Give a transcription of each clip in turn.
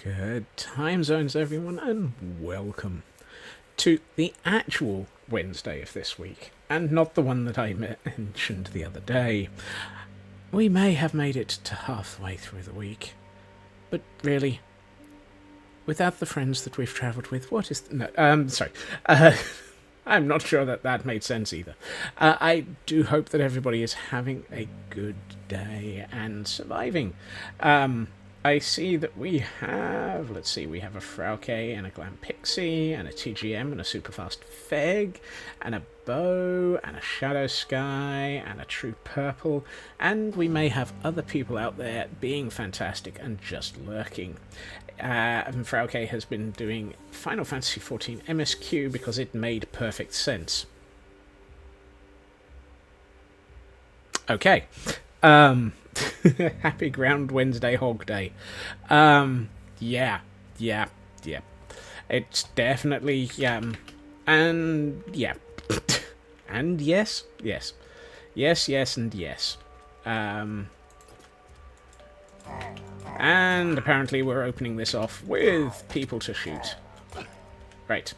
Good time zones, everyone, and welcome to the actual Wednesday of this week, and not the one that I mentioned the other day. We may have made it to halfway through the week, but really, without the friends that we've travelled with, what is... sorry. I'm not sure that made sense either. I do hope that everybody is having a good day and surviving. I see that we have, we have a Frauke and a Glam Pixie and a TGM and a Superfast Feg and a Bow and a Shadow Sky and a True Purple, and we may have other people out there being fantastic and just lurking. And Frauke has been doing Final Fantasy XIV MSQ because it made perfect sense. Okay. Happy Ground Wednesday Hog Day. Yeah. It's definitely, and yeah. And yes. Yes, and yes. And apparently we're opening this off with people to shoot. Right.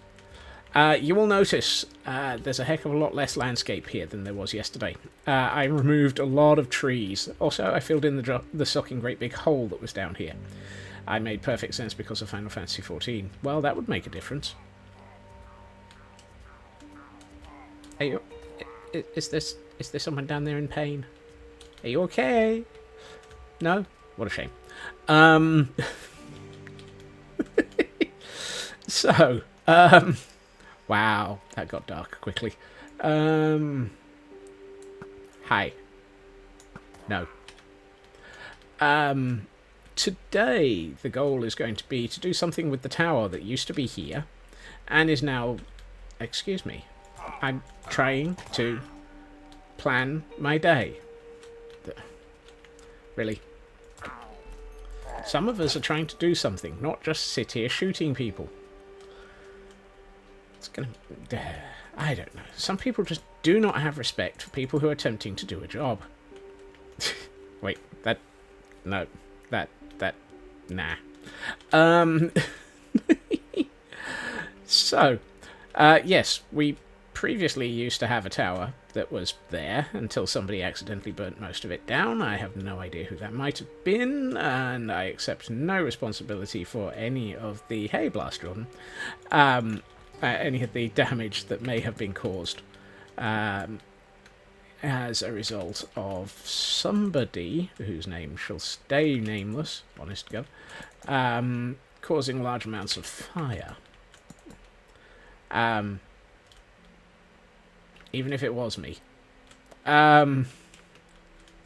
You will notice there's a heck of a lot less landscape here than there was yesterday. I removed a lot of trees. Also, I filled in the sucking great big hole that was down here. I made perfect sense because of Final Fantasy XIV. Well, that would make a difference. Are you... Is there someone down there in pain? Are you okay? No? What a shame. So, wow, that got dark quickly. Hi. No. Today, the goal is going to be to do something with the tower that used to be here, and is now... Excuse me. I'm trying to plan my day. Really? Some of us are trying to do something, not just sit here shooting people. It's gonna... I don't know. Some people just do not have respect for people who are attempting to do a job. Wait, that... No. That... Nah. So, yes, we previously used to have a tower that was there until somebody accidentally burnt most of it down. I have no idea who that might have been, and I accept no responsibility for any of the... Hey, Blast Jordan. Any of the damage that may have been caused as a result of somebody, whose name shall stay nameless, honest to God, causing large amounts of fire. Even if it was me. You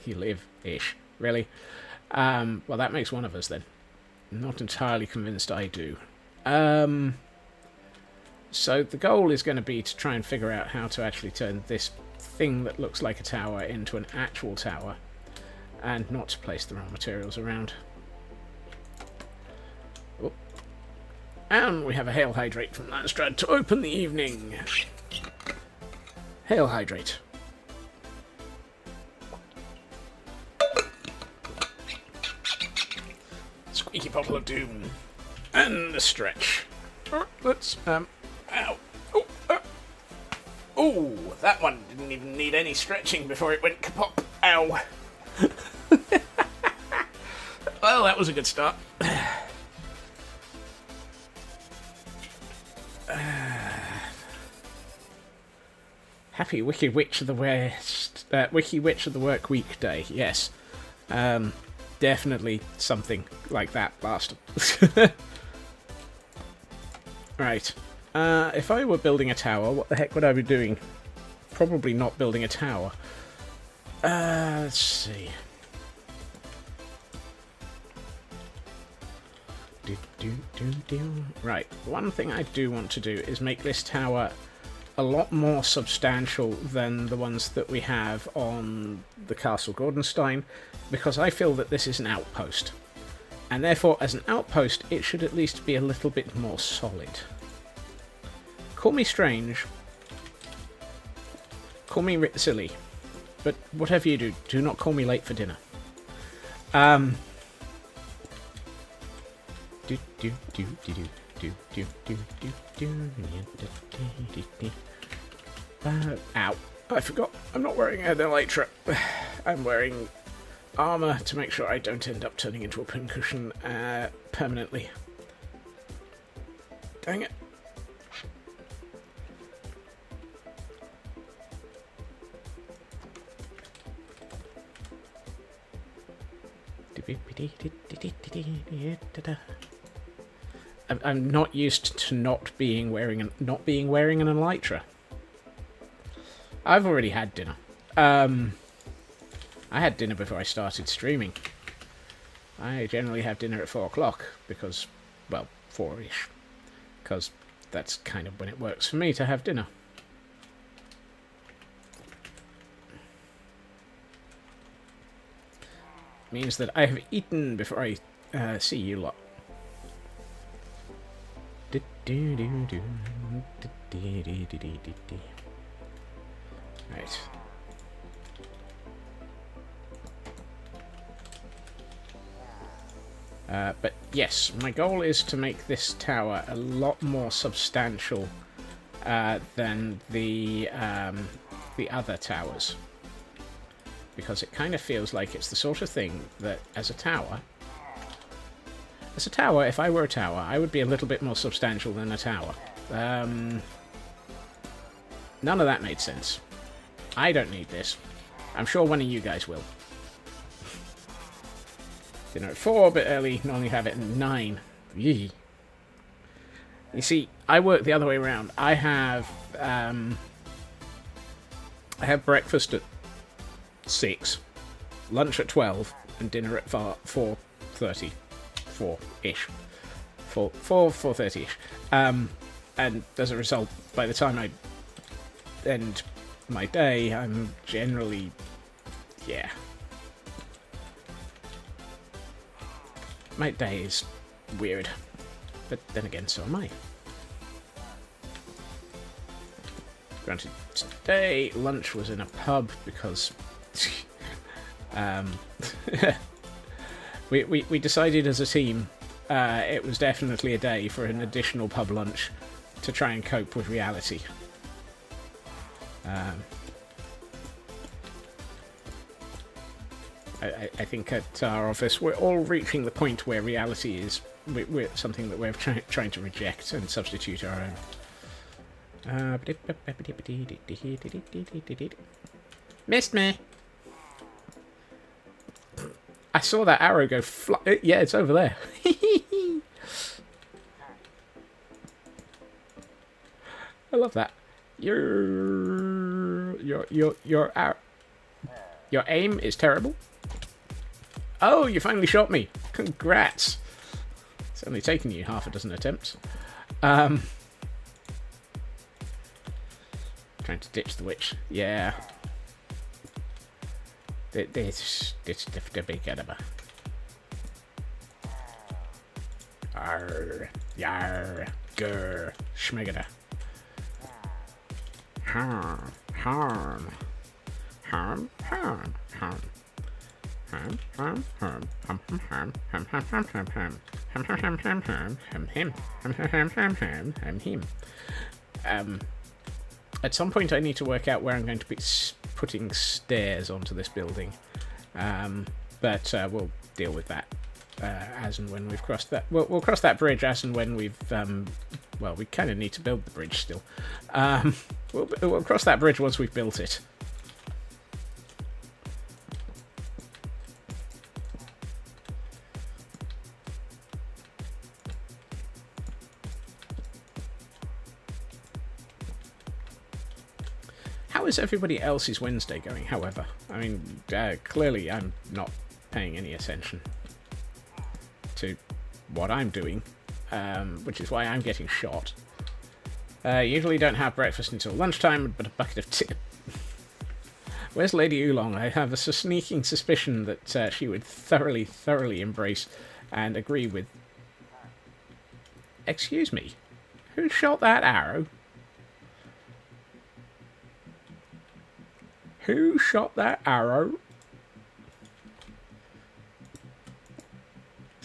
live-ish. Really? Well, that makes one of us, then. Not entirely convinced I do. So the goal is going to be to try and figure out how to actually turn this thing that looks like a tower into an actual tower, and not to place the raw materials around. Oh. And we have a Hail Hydrate from Landstrad to open the evening. Hail Hydrate. Squeaky Bottle of Doom. And a stretch. Let's, ow. Oh, that one didn't even need any stretching before it went kapop. Ow. Well, that was a good start. Happy Wiki Witch of the Wiki Witch of the Work Week Day. Yes, definitely something like that, bastard. Right. If I were building a tower, what the heck would I be doing? Probably not building a tower. Let's see. Right. One thing I do want to do is make this tower a lot more substantial than the ones that we have on the Castle Gordonstein, because I feel that this is an outpost. And therefore, as an outpost, it should at least be a little bit more solid. Call me strange. Call me silly. But whatever you do, do not call me late for dinner. Ow. I forgot. I'm not wearing an elytra. I'm wearing armour to make sure I don't end up turning into a pincushion permanently. Dang it. I'm not used to not being wearing an elytra. I've already had dinner. I had dinner before I started streaming. I generally have dinner at 4 o'clock because, well, 4-ish. Because that's kind of when it works for me to have dinner. Means that I have eaten before I see you lot. Right. But yes, my goal is to make this tower a lot more substantial than the other towers. Because it kind of feels like it's the sort of thing that, as a tower, if I were a tower, I would be a little bit more substantial than a tower. None of that made sense. I don't need this. I'm sure one of you guys will. Dinner at 4, a bit early, normally have it at 9. Yee. You see, I work the other way around. I have breakfast at 6, lunch at 12, and dinner at 4:30, 4-ish, 4:30ish. And as a result, by the time I end my day, I'm generally, yeah. My day is weird, but then again, so am I. Granted, today lunch was in a pub because we decided as a team it was definitely a day for an additional pub lunch to try and cope with reality. I think at our office we're all reaching the point where reality is we're something that we're trying to reject and substitute our own. Missed me. I saw that arrow go fly. Yeah, it's over there. I love that. Your aim is terrible. Oh, you finally shot me. Congrats. It's only taken you half a dozen attempts. Trying to ditch the witch. Yeah. This the big enema. Arr, yar, grr, schmegada. Harm, harm, harm, harm, harm. Harm, harm, harm, hum, hum, harm, hum, hum, hum, hum, hum, hum, hum, hum, hum, hum, hum, him, hum, hum, hum, hum, hum, hum, him. At some point I need to work out where I'm going to be putting stairs onto this building, but we'll deal with that as and when we've crossed that. We'll cross that bridge as and when we've. Well, we kind of need to build the bridge still. We'll cross that bridge once we've built it. How is everybody else's Wednesday going, however? I mean, clearly I'm not paying any attention to what I'm doing, which is why I'm getting shot. Usually don't have breakfast until lunchtime, but a bucket of tea. Where's Lady Oolong? I have a sneaking suspicion that she would thoroughly embrace and agree with... Excuse me? Who shot that arrow? Who shot that arrow?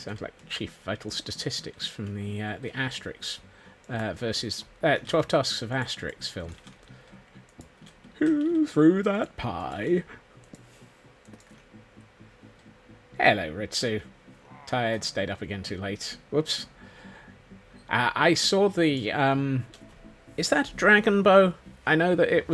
Sounds like Chief Vital Statistics from the Asterix versus 12 Tasks of Asterix film. Who threw that pie? Hello, Ritsu. Tired, stayed up again too late. Whoops. I saw the... is that a dragon bow? I know that it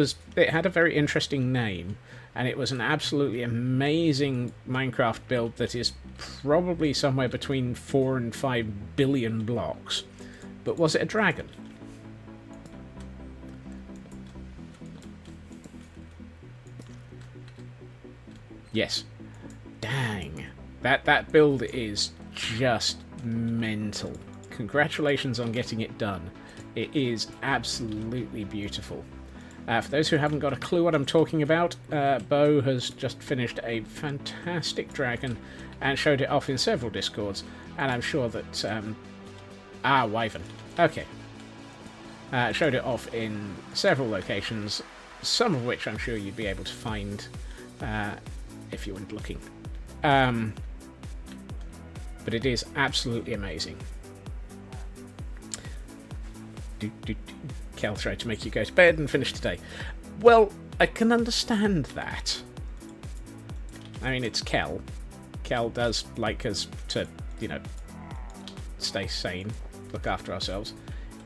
had a very interesting name, and it was an absolutely amazing Minecraft build that is probably somewhere between 4 and 5 billion blocks. But was it a dragon? Yes. Dang. That build is just mental. Congratulations on getting it done. It is absolutely beautiful. For those who haven't got a clue what I'm talking about, Bo has just finished a fantastic dragon and showed it off in several Discords, and I'm sure that... Wyvern. Okay. Showed it off in several locations, some of which I'm sure you'd be able to find if you went looking. But it is absolutely amazing. Kel tried to make you go to bed and finish today. Well, I can understand that. I mean, it's Kel. Kel does like us to, stay sane, look after ourselves.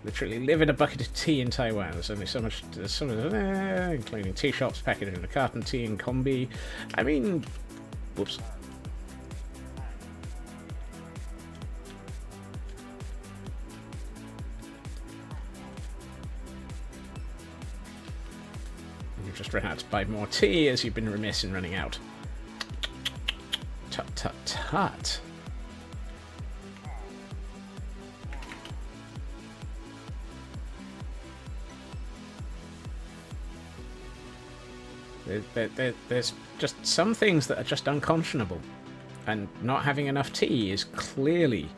Literally live in a bucket of tea in Taiwan. There's only so much, including tea shops, packaged in a carton, tea and combi. I mean, whoops. You've just run out to buy more tea, as you've been remiss in running out. Tut tut tut. There's just some things that are just unconscionable, and not having enough tea is clearly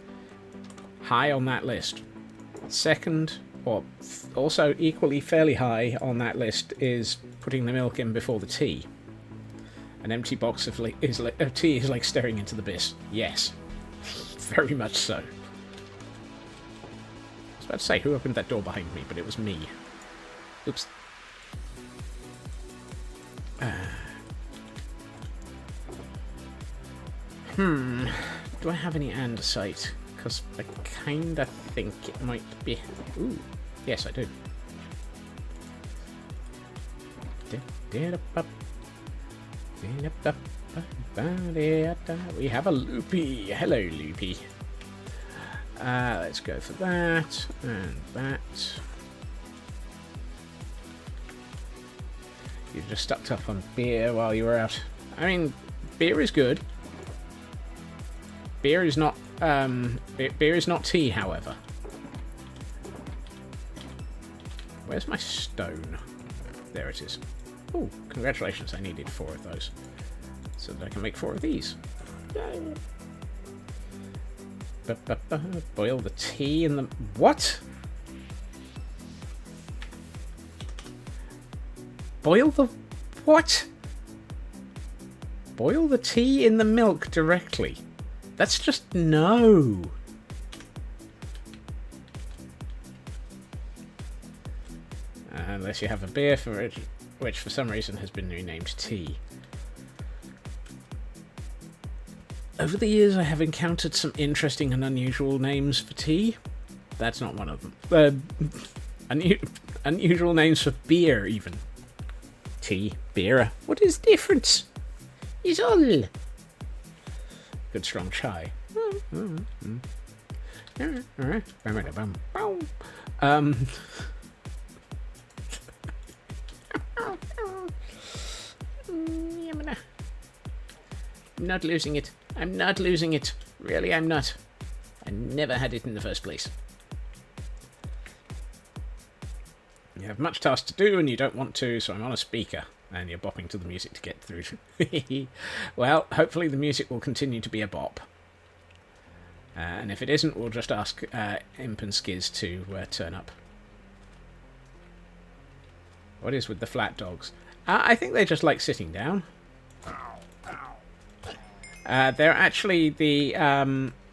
high on that list. Second, or also equally fairly high on that list, is putting the milk in before the tea. An empty box of tea is like staring into the abyss. Yes, very much so. I was about to say who opened that door behind me, but it was me. Oops. Do I have any andesite? Because I kinda think it might be... Ooh, yes I do. We have a loopy. Hello, loopy. Let's go for that, and that. You just stuck up on beer while you were out. I mean, beer is good. Beer is not tea, however. Where's my stone? There it is. Oh, congratulations, I needed 4 of those. So that I can make 4 of these. Yay. Boil the tea in the... What? Boil the... What? Boil the tea in the milk directly. That's just... No. Unless you have a beer for it, which for some reason has been renamed tea. Over the years I have encountered some interesting and unusual names for tea. That's not one of them. Unusual names for beer, even. Tea, beer. What is the difference? Is all. Good strong chai. I'm not losing it. I'm not losing it. Really, I'm not. I never had it in the first place. You have much task to do and you don't want to, so I'm on a speaker. And you're bopping to the music to get through. Well, hopefully the music will continue to be a bop. And if it isn't, we'll just ask Imp and Skiz to turn up. What is with the flat dogs? I think they just like sitting down. They're actually the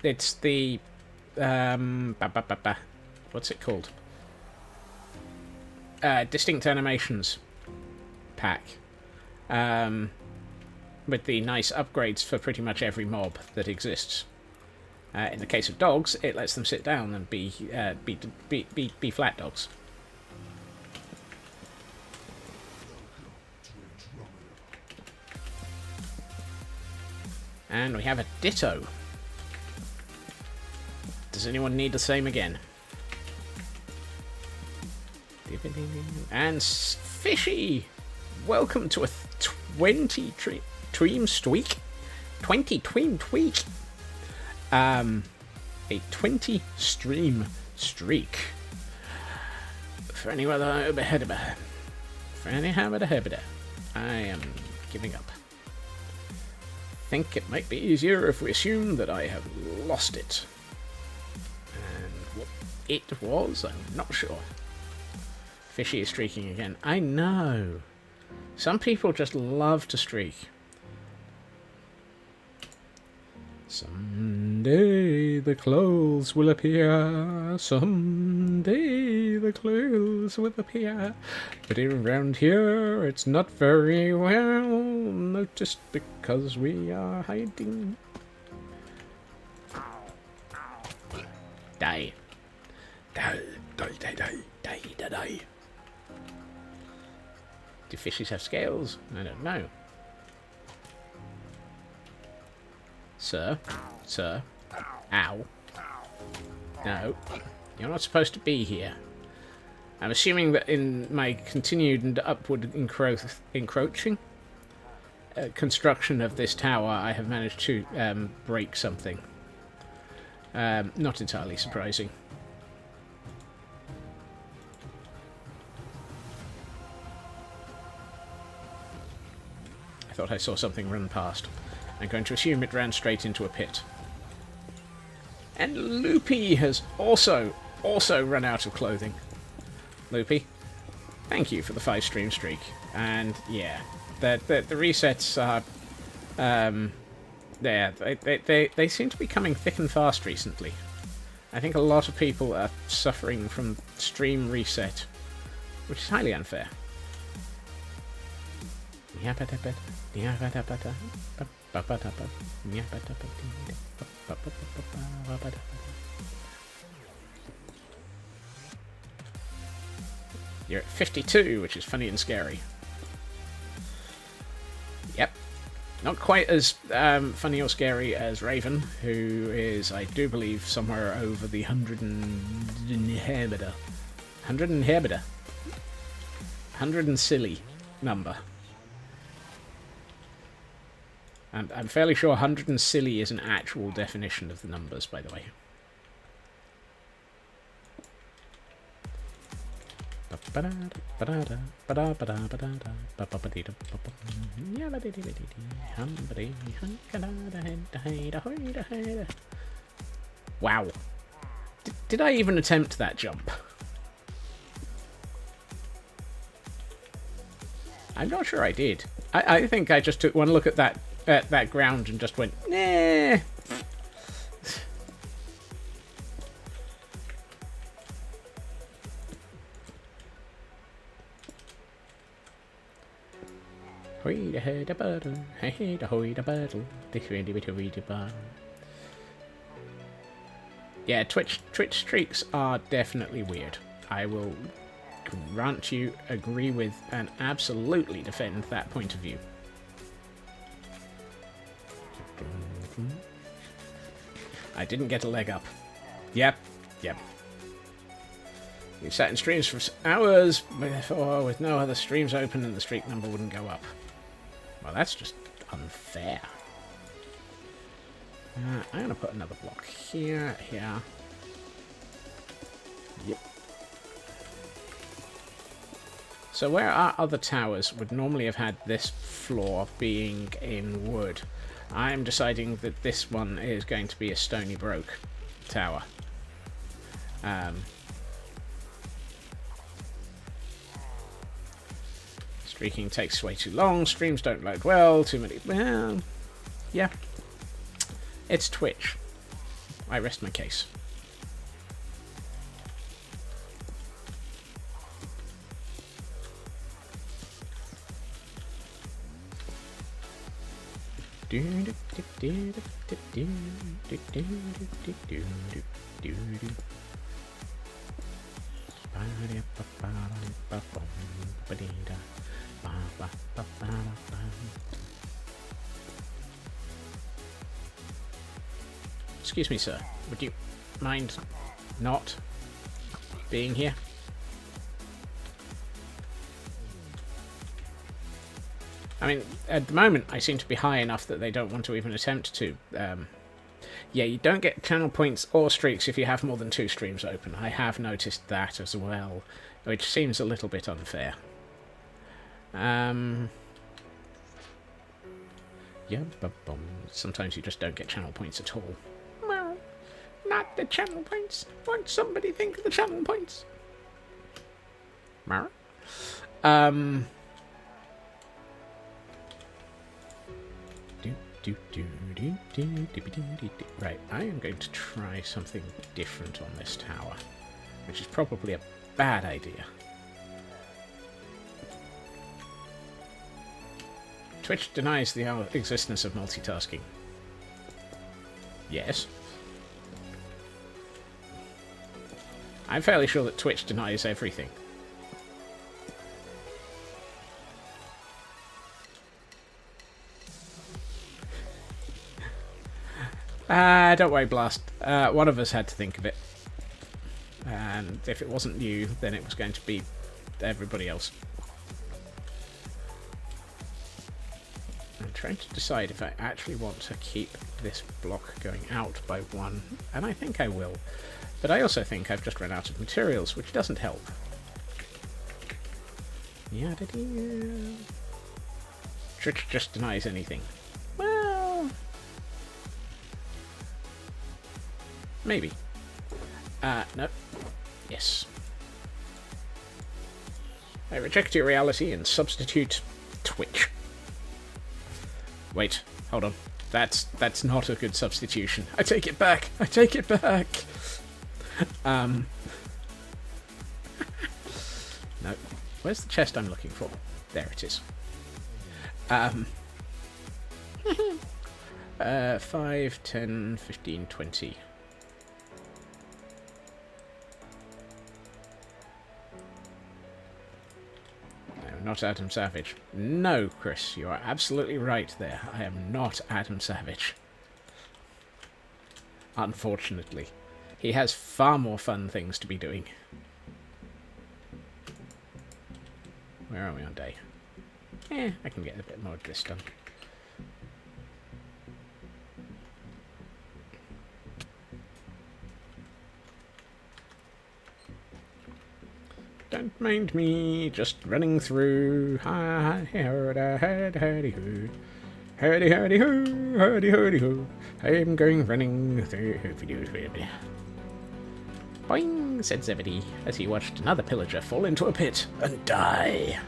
It's the what's it called? Distinct Animations pack. With the nice upgrades for pretty much every mob that exists. In the case of dogs, it lets them sit down and be flat dogs. And we have a Ditto. Does anyone need the same again? And Fishy! Welcome to a 20 Tweem Streak? 20 Tweem Tweak! A 20 stream streak. For any other I am giving up. Think it might be easier if we assume that I have lost it. And what it was, I'm not sure. Fishy is streaking again. I know. Some people just love to streak. Someday the clothes will appear. Someday the clothes will appear. But around here it's not very well noticed because we are hiding. Die. Die, die, die, die, die, die, die. Do fishes have scales? I don't know. Sir? Sir? Ow. No. You're not supposed to be here. I'm assuming that in my continued and upward encroaching construction of this tower, I have managed to break something. Not entirely surprising. I thought I saw something run past. I'm going to assume it ran straight into a pit. And Loopy has also run out of clothing. Loopy, thank you for the 5 stream streak. And yeah, the resets are they seem to be coming thick and fast recently. I think a lot of people are suffering from stream reset, which is highly unfair. You're at 52, which is funny and scary. Yep. Not quite as funny or scary as Raven, who is, I do believe, somewhere over the 100 and silly number. I'm fairly sure 100 and silly is an actual definition of the numbers, by the way. Wow. Did I even attempt that jump? I'm not sure I did. I think I just took one look at that ground and just went, nah. Yeah, Twitch streaks are definitely weird. I will grant you, agree with, and absolutely defend that point of view. I didn't get a leg up. Yep. You sat in streams for hours with no other streams open and the streak number wouldn't go up. Well, that's just unfair. I'm going to put another block here. Yep. So where our other towers would normally have had this floor being in wood, I'm deciding that this one is going to be a Stony Broke tower. Streaking takes way too long, streams don't load well, too many... Well, yeah. It's Twitch. I rest my case. Excuse me, sir. Would you mind not being here? I mean, at the moment, I seem to be high enough that they don't want to even attempt to. Yeah, you don't get channel points or streaks if you have more than 2 streams open. I have noticed that as well, which seems a little bit unfair. Yeah, sometimes you just don't get channel points at all. Well, not the channel points. Won't somebody think of the channel points? Right, I am going to try something different on this tower, which is probably a bad idea. Twitch denies the existence of multitasking. Yes. I'm fairly sure that Twitch denies everything. Don't worry, Blast. One of us had to think of it. And if it wasn't you, then it was going to be everybody else. I'm trying to decide if I actually want to keep this block going out by 1, and I think I will. But I also think I've just run out of materials, which doesn't help. Twitch just denies anything. Well, maybe. No. Yes. I reject your reality and substitute Twitch. Wait, hold on. That's not a good substitution. I take it back. I take it back. No. Where's the chest I'm looking for? There it is. 5, 10, 15, 20. Not Adam Savage. No, Chris, you are absolutely right there. I am not Adam Savage. Unfortunately. He has far more fun things to be doing. Where are we on day? I can get a bit more of this done. Don't mind me, just running through. Hurdy-hurdy-hoo. Hurdy-hurdy-hoo, hurdy-hurdy-hoo. I'm going running through. Boing, said Zebedee, as he watched another pillager fall into a pit and die.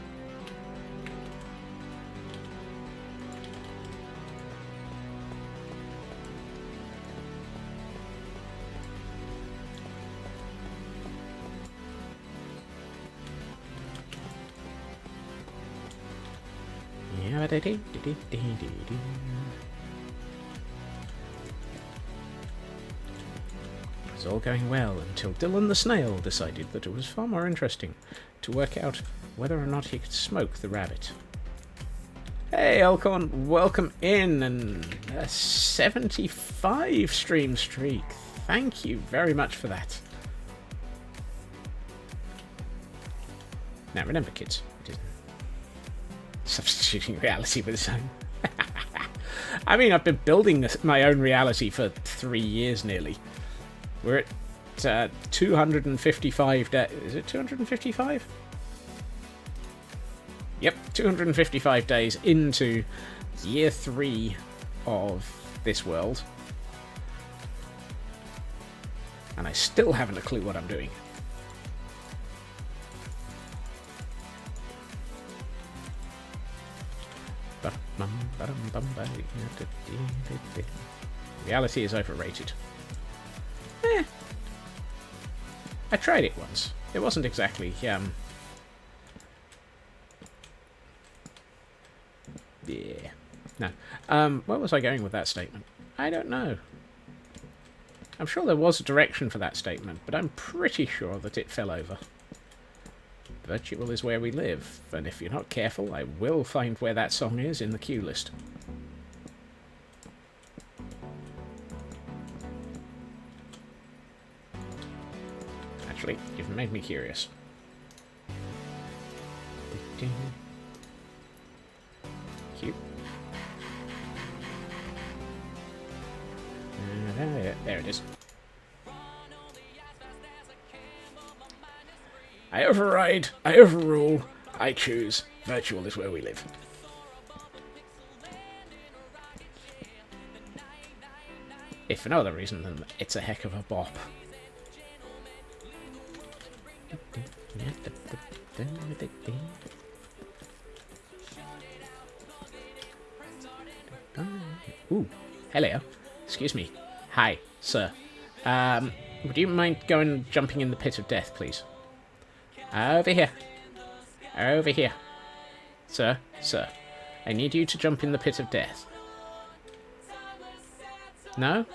It was all going well until Dylan the Snail decided that it was far more interesting to work out whether or not he could smoke the rabbit. Hey Elkhorn, welcome in, and a 75 stream streak. Thank you very much for that. Now remember kids, substituting reality with its own. I mean, I've been building my own reality for 3 years nearly. We're at 255 days. Is it 255? Yep, 255 days into year 3 of this world. And I still haven't a clue what I'm doing. Reality is overrated. I tried it once. It wasn't exactly, yeah. No. Where was I going with that statement? I don't know. I'm sure there was a direction for that statement, but I'm pretty sure that it fell over. Virtual is where we live, and if you're not careful, I will find where that song is in the queue list. Actually, you've made me curious. Cute. There it is. I override, I overrule, I choose. Virtual is where we live. If for no other reason than it's a heck of a bop. Ooh, hello. Excuse me. Hi, sir. Would you mind going and jumping in the pit of death, please? Over here. Over here. Sir, sir. I need you to jump in the pit of death. No?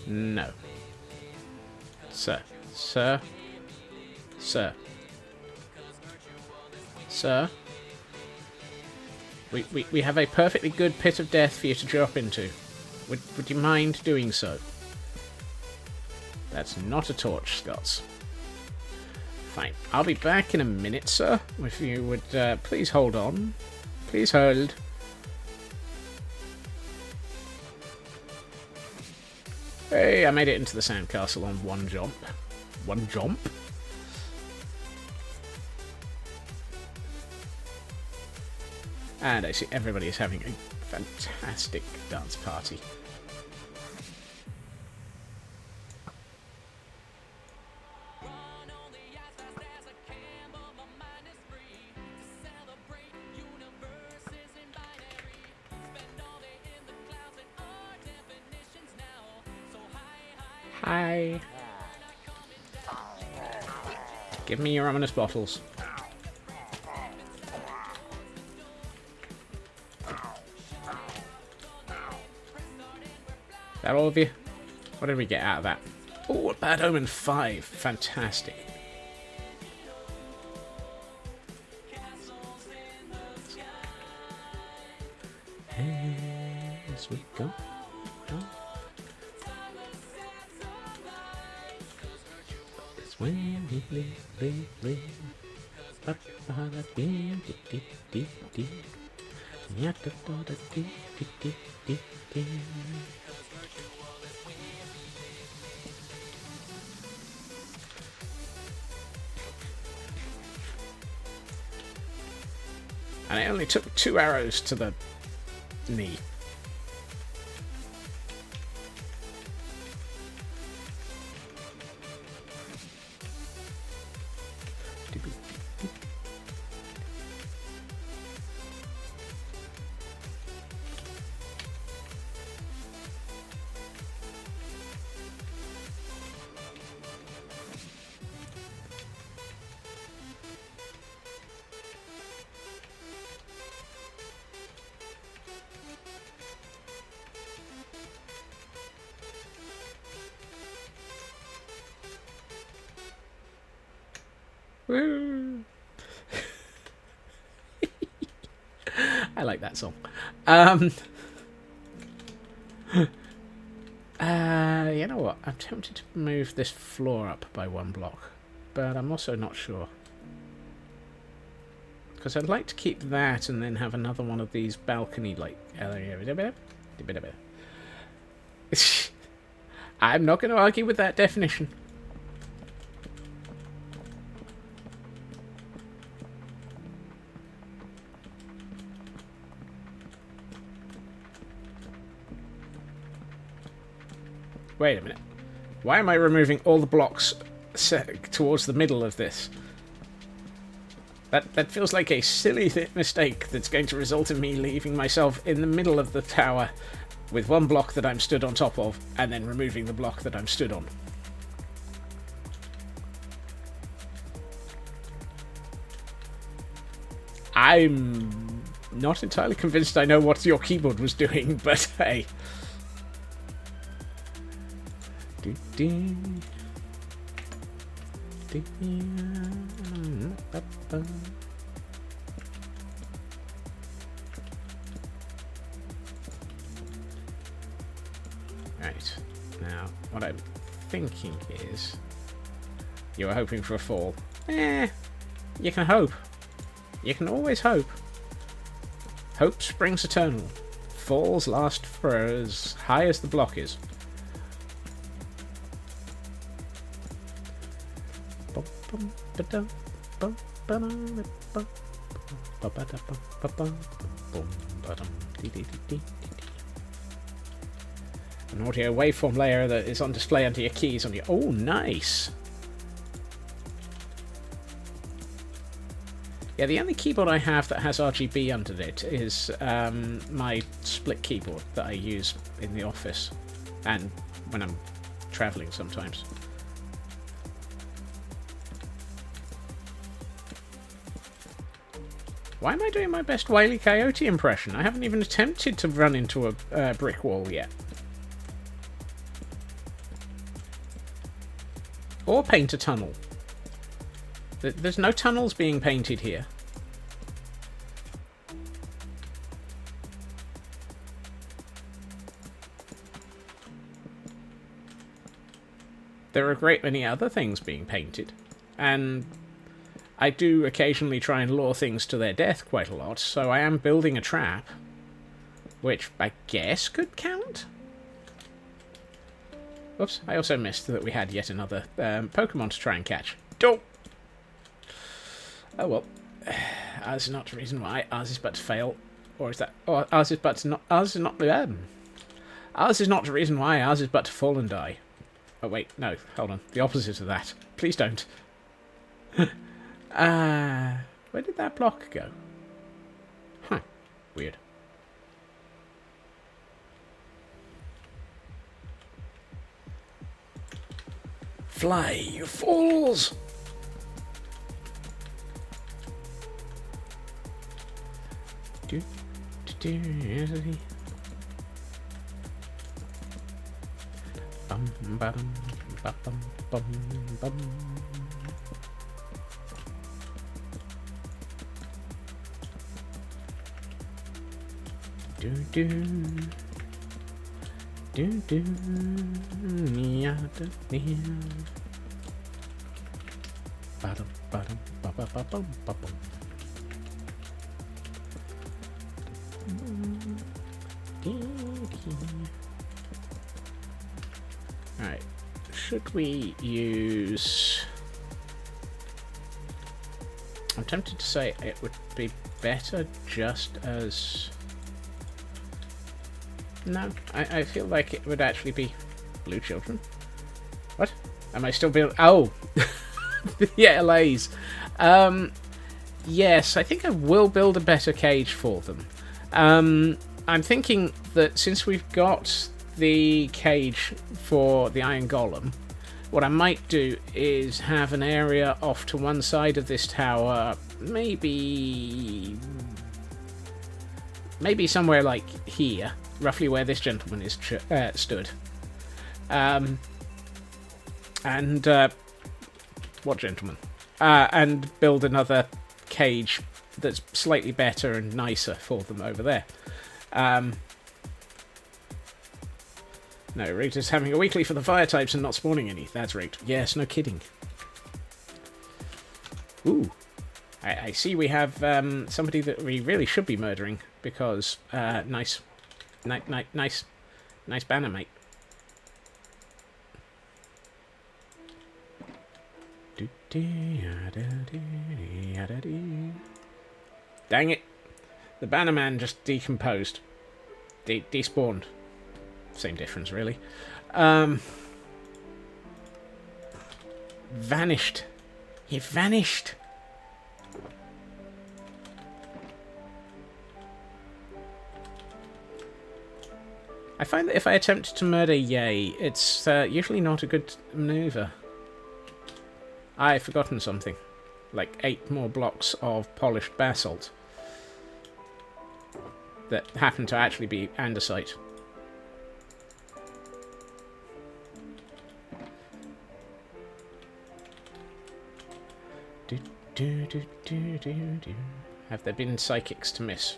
No. Sir. Sir. Sir. Sir. We have a perfectly good pit of death for you to drop into. Would you mind doing so? That's not a torch, Scots. Fine. I'll be back in a minute, sir. If you would please hold on. Please hold. Hey, I made it into the sandcastle on one jump. One jump? And I see everybody is having a fantastic dance party. Hi. Give me your ominous bottles. Is that all of you? What did we get out of that? Oh, a Bad Omen 5. Fantastic. As we go. It's when we live. Up on the beam, dee. Yeah, dee. And I only took 2 arrows to the knee. Woo! I like that song. You know what? I'm tempted to move this floor up by 1 block, but I'm also not sure. Because I'd like to keep that and then have another one of these balcony, like... I'm not going to argue with that definition. Wait a minute. Why am I removing all the blocks towards the middle of this? That feels like a silly mistake that's going to result in me leaving myself in the middle of the tower with one block that I'm stood on top of, and then removing the block that I'm stood on. I'm not entirely convinced I know what your keyboard was doing, but hey. Right, now what I'm thinking is you were hoping for a fall. You can hope. You can always hope. Hope springs eternal. Falls last for as high as the block is. An audio waveform layer that is on display under your keys on your... Oh, nice! Yeah, the only keyboard I have that has RGB under it is my split keyboard that I use in the office and when I'm travelling sometimes. Why am I doing my best Wile E. Coyote impression? I haven't even attempted to run into a brick wall yet. Or paint a tunnel. There's no tunnels being painted here. There are a great many other things being painted. And I do occasionally try and lure things to their death quite a lot, so I am building a trap. Which I guess could count? Oops, I also missed that we had yet another Pokemon to try and catch. Don't! Oh well. Ours is not the reason why. Ours is but to fail. Or is that... Or ours is but to not... Ours is not... Ours is not the reason why. Ours is but to fall and die. Oh wait, no. Hold on. The opposite of that. Please don't. Where did that block go? Huh. Weird. Fly, you fools! Bum bum bum bum bum. Do do do do ya da ya. Bottom bottom ba ba ba bum ba bum. Alright, should we use... I'm tempted to say it would be better just as... No, I feel like it would actually be blue children. What? Am I still building... Oh! Yeah, LAs. Yes, I think I will build a better cage for them. I'm thinking that since we've got the cage for the Iron Golem, what I might do is have an area off to one side of this tower, maybe somewhere like here, roughly where this gentleman is stood. What gentleman? And build another cage that's slightly better and nicer for them over there. No, rigged is having a weekly for the fire types and not spawning any. That's rigged. Yes, no kidding. Ooh. I see we have somebody that we really should be murdering because nice banner, mate. Dang it. The bannerman just decomposed. Despawned. Same difference, really. Vanished. He vanished. I find that if I attempt to murder Yay, it's usually not a good maneuver. I've forgotten something. Like 8 more blocks of polished basalt that happen to actually be andesite. Have there been psychics to miss?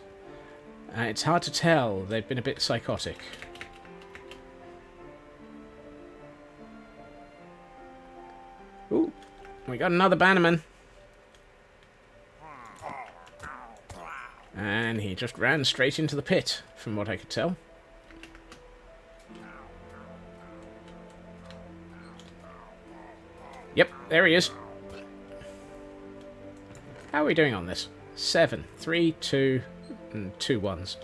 It's hard to tell. They've been a bit psychotic. Ooh, we got another bannerman. And he just ran straight into the pit, from what I could tell. Yep, there he is. How are we doing on this? 7, 3, 2, and 2 ones.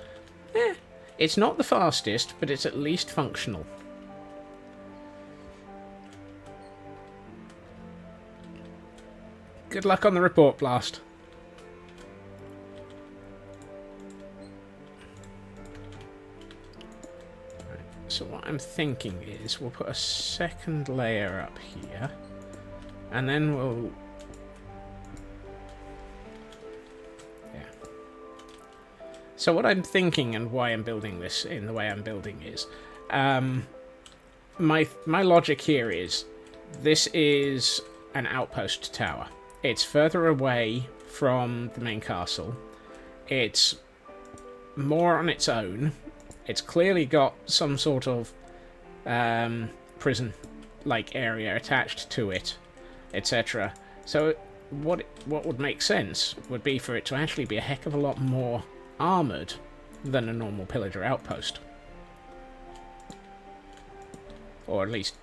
It's not the fastest, but it's at least functional. Good luck on the report blast. Right, so what I'm thinking is we'll put a second layer up here, and then we'll... So what I'm thinking and why I'm building this in the way I'm building is, my logic here is, this is an outpost tower. It's further away from the main castle. It's more on its own. It's clearly got some sort of prison-like area attached to it, etc. So what would make sense would be for it to actually be a heck of a lot more armoured than a normal pillager outpost. Or at least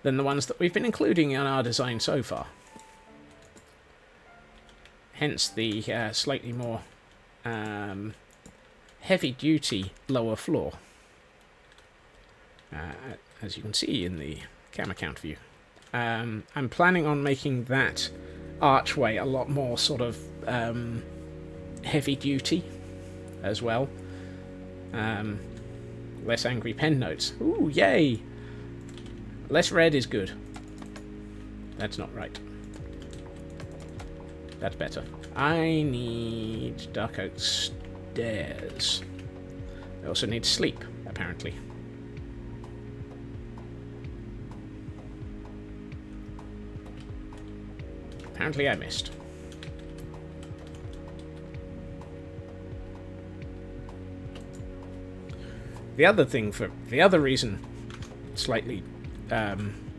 than the ones that we've been including in our design so far. Hence the slightly more heavy-duty lower floor. As you can see in the camera count view. I'm planning on making that archway a lot more sort of heavy-duty as well. Less angry pen notes. Ooh, yay! Less red is good. That's not right. That's better. I need dark oak stairs. I also need sleep, apparently. Apparently I missed. The other reason, slightly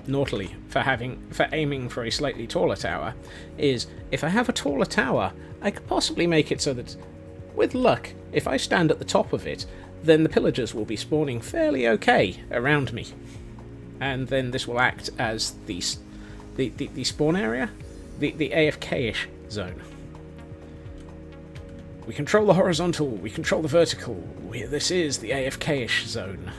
naughtily, for aiming for a slightly taller tower, is if I have a taller tower, I could possibly make it so that, with luck, if I stand at the top of it, then the pillagers will be spawning fairly okay around me, and then this will act as the spawn area, the AFK-ish zone. We control the horizontal, we control the vertical. This is the AFK-ish zone.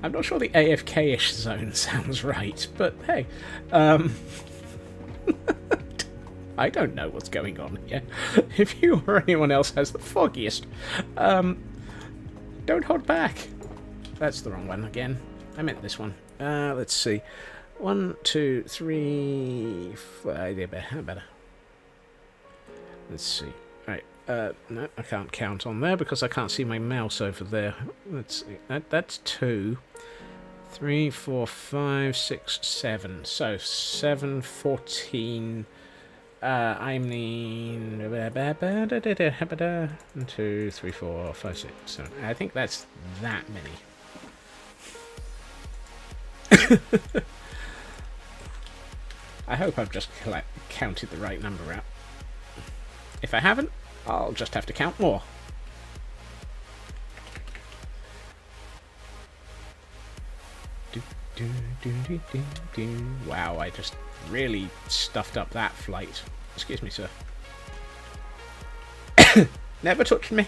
I'm not sure the AFK-ish zone sounds right, but hey. I don't know what's going on here. If you or anyone else has the foggiest, don't hold back. That's the wrong one again. I meant this one. Let's see. 1, 2, 3, 5. Yeah, better. Let's see. Right. No, I can't count on there because I can't see my mouse over there. Let's see. That's 2, 3, 4, 5, 6, 7. So 7, 14. I mean 1, 2, 3, 4, 5, 6, 7. I think that's that many. I hope I've just counted the right number out. If I haven't, I'll just have to count more. Wow, I just really stuffed up that flight. Excuse me, sir. Never touched me.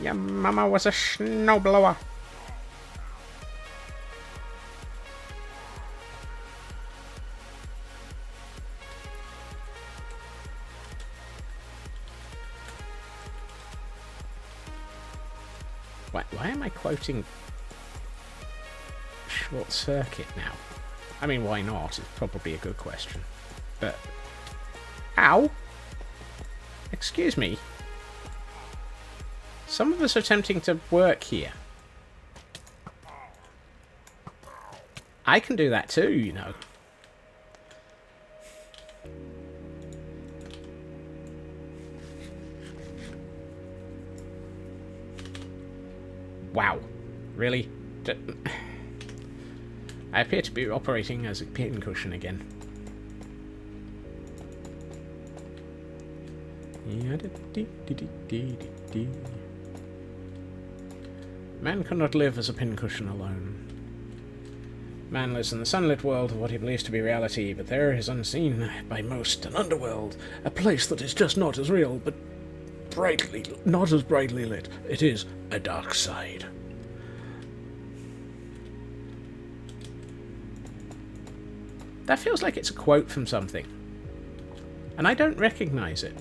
Your mama was a snowblower. Why am I quoting Short Circuit now? I mean, why not? It's probably a good question. But... Ow! Excuse me. Some of us are attempting to work here. I can do that too, you know. Wow. Really? I appear to be operating as a pincushion again. Man cannot live as a pincushion alone. Man lives in the sunlit world of what he believes to be reality, but there is unseen by most an underworld, a place that is just not as real, but not as brightly lit. It is a dark side. That feels like it's a quote from something, and I don't recognize it.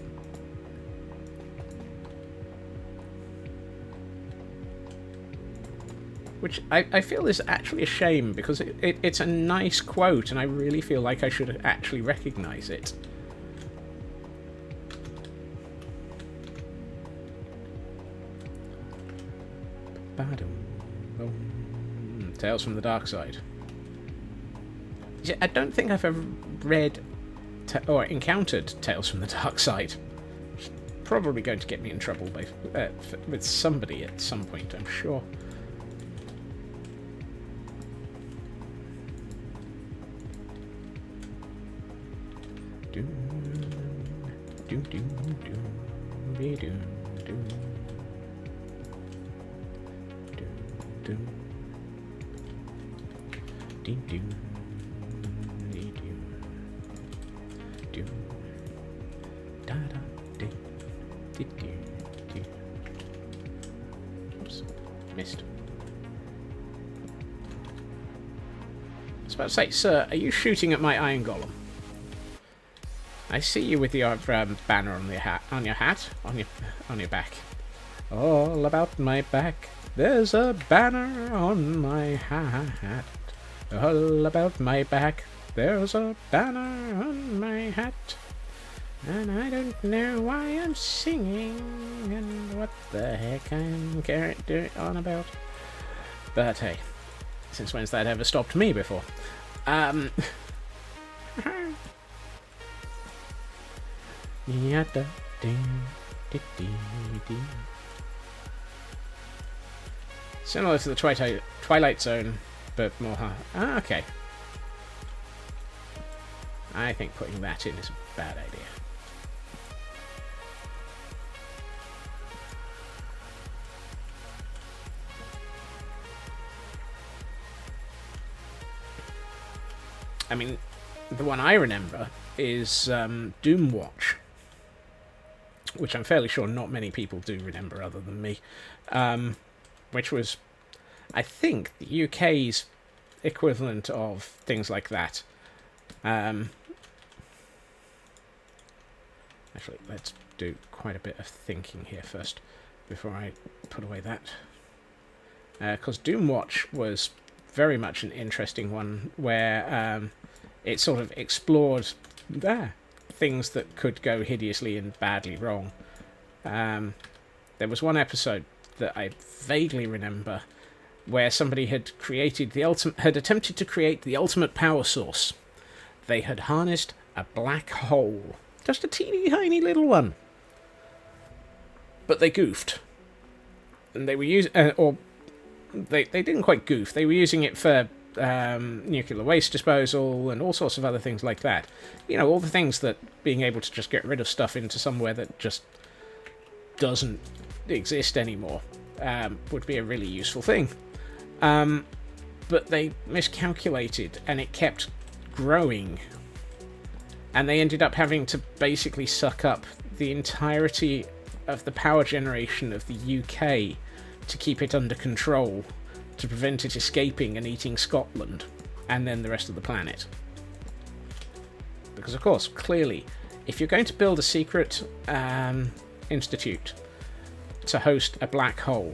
Which I feel is actually a shame, because it's a nice quote, and I really feel like I should actually recognize it. Tales from the Dark Side. I don't think I've ever read or encountered Tales from the Dark Side. It's probably going to get me in trouble with somebody at some point, I'm sure. Oops, missed. I was about to say, sir, are you shooting at my iron golem? I see you with your banner on your back. All about my back. There's a banner on my hat. All about my back. There's a banner on my hat. And I don't know why I'm singing and what the heck I'm on about. But hey, since when's that ever stopped me before? Similar to the Twilight Zone, but more hard. Ah, okay. I think putting that in is a bad idea. I mean, the one I remember is Doomwatch, which I'm fairly sure not many people do remember other than me, which was, I think, the UK's equivalent of things like that. Actually, let's do quite a bit of thinking here first before I put away that. Because Doomwatch was very much an interesting one where it sort of explored things that could go hideously and badly wrong. There was one episode that I vaguely remember where somebody had attempted to create the ultimate power source. They had harnessed a black hole, just a teeny tiny little one, but they goofed, and they were using, they didn't quite goof. They were using it for nuclear waste disposal and all sorts of other things like that. You know, all the things that being able to just get rid of stuff into somewhere that just doesn't exist anymore would be a really useful thing. But they miscalculated, and it kept growing. And they ended up having to basically suck up the entirety of the power generation of the UK to keep it under control, to prevent it escaping and eating Scotland, and then the rest of the planet. Because, of course, clearly, if you're going to build a secret institute to host a black hole,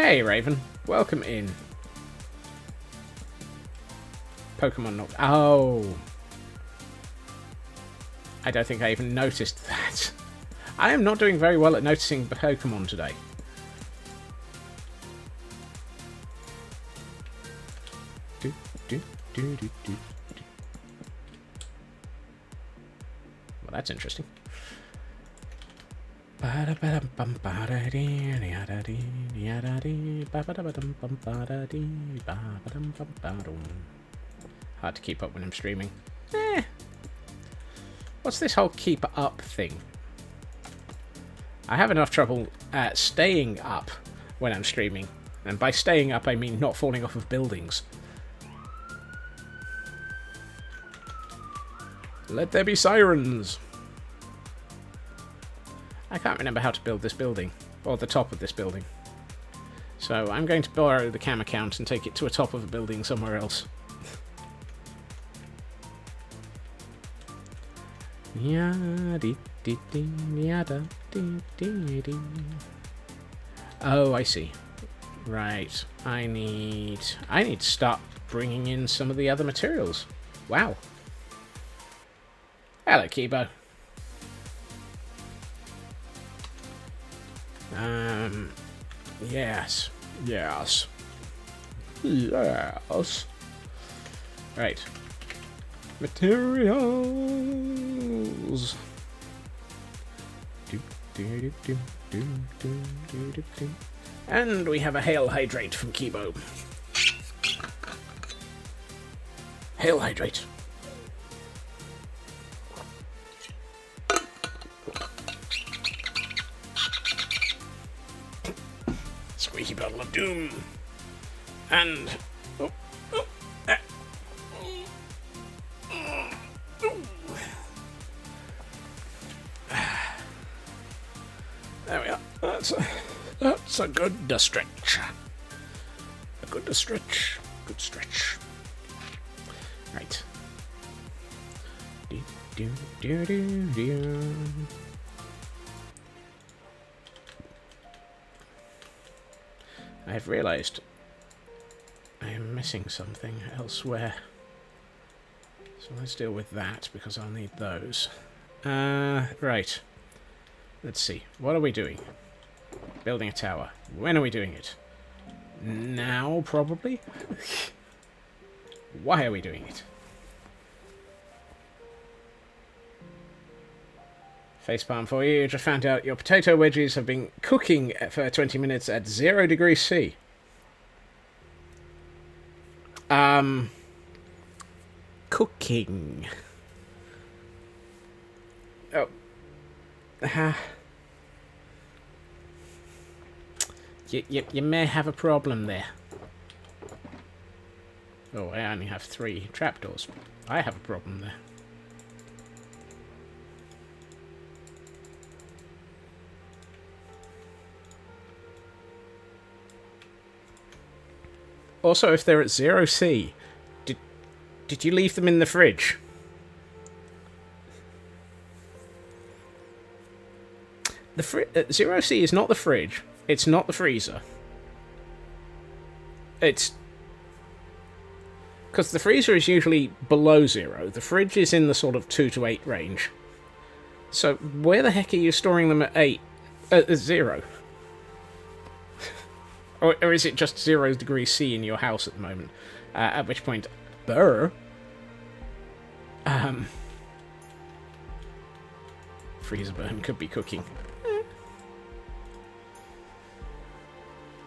Hey, Raven. Welcome in. Pokemon not... Oh. I don't think I even noticed that. I am not doing very well at noticing Pokemon today. Well, that's interesting. Hard to keep up when I'm streaming. What's this whole keep up thing? I have enough trouble staying up when I'm streaming. And by staying up, I mean not falling off of buildings. Let there be sirens! I can't remember how to build this building, or the top of this building. So I'm going to borrow the cam account and take it to a top of a building somewhere else. Oh, I see. Right. I need to start bringing in some of the other materials. Wow. Hello, Kibo. Yes. Yes. Yes. Right. Materials. And we have a Hail Hydrate from Kibo. Hail Hydrate. Squeaky Bottle of Doom. And... There we are. That's a good stretch. A good stretch. Good stretch. Right. I've realised I am missing something elsewhere. So let's deal with that, because I'll need those. Right. Let's see. What are we doing? Building a tower. When are we doing it? Now, probably? Why are we doing it? Facepalm for you. Just found out your potato wedges have been cooking for 20 minutes at 0 degrees C. Cooking. Oh. You may have a problem there. Oh, I only have 3 trapdoors. I have a problem there. Also, if they're at 0 C, did you leave them in the fridge? 0 C is not the fridge. It's not the freezer. It's... Because the freezer is usually below 0. The fridge is in the sort of 2 to 8 range. So, where the heck are you storing them at 0? Or is it just 0 degrees C in your house at the moment? At which point, freezer burn could be cooking.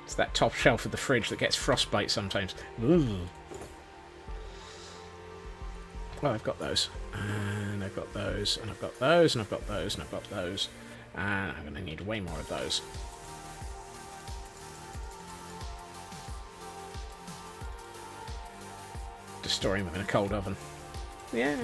It's that top shelf of the fridge that gets frostbite sometimes. Ooh. Well, I've got those. And I've got those. And I've got those. And I've got those. And I've got those. And I'm going to need way more of those. Just storing them in a cold oven. Yeah.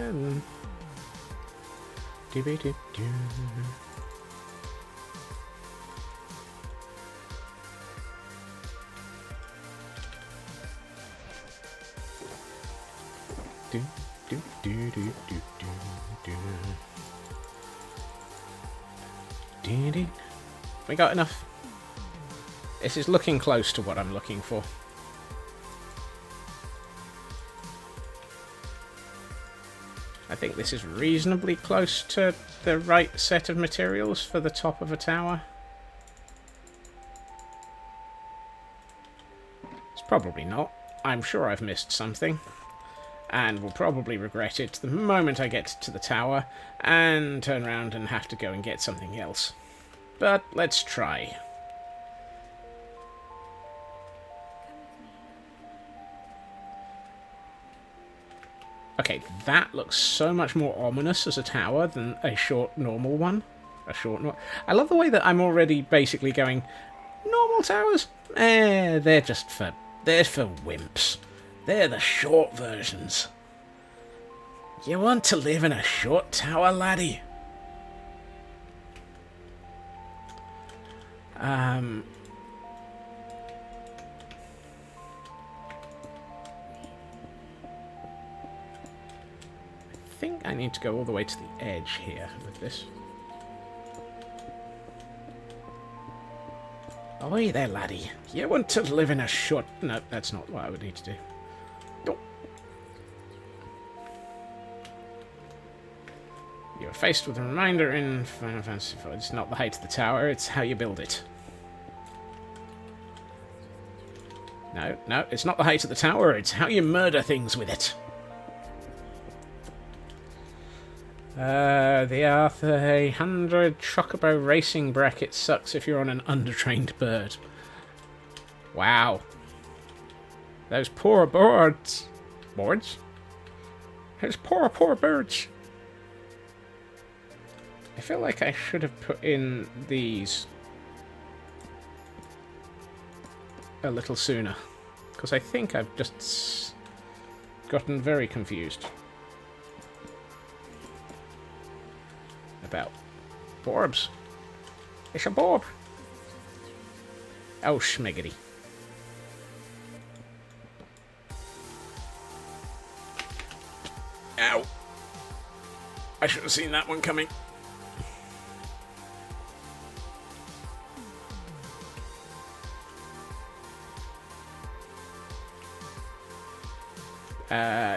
We got enough. This is looking close to what I'm looking for. I think this is reasonably close to the right set of materials for the top of a tower. It's probably not. I'm sure I've missed something. And will probably regret it the moment I get to the tower and turn around and have to go and get something else. But let's try. Okay, that looks so much more ominous as a tower than a short normal one. I love the way that I'm already basically going, normal towers? They're for wimps. They're the short versions. You want to live in a short tower, laddie? I think I need to go all the way to the edge here with this. Oi there, laddie. You want to live in a short... No, that's not what I would need to do. Oh. You're faced with a reminder in Final Fantasy IV. It's not the height of the tower, it's how you build it. No, it's not the height of the tower, it's how you murder things with it. The Arthur 100 Chocobo racing bracket sucks if you're on an undertrained bird. Wow. Those poor birds. Birds? Those poor birds. I feel like I should have put in these a little sooner. Because I think I've just gotten very confused about Borbs. It's a Borb. Oh, schmiggity. Ow. I should have seen that one coming.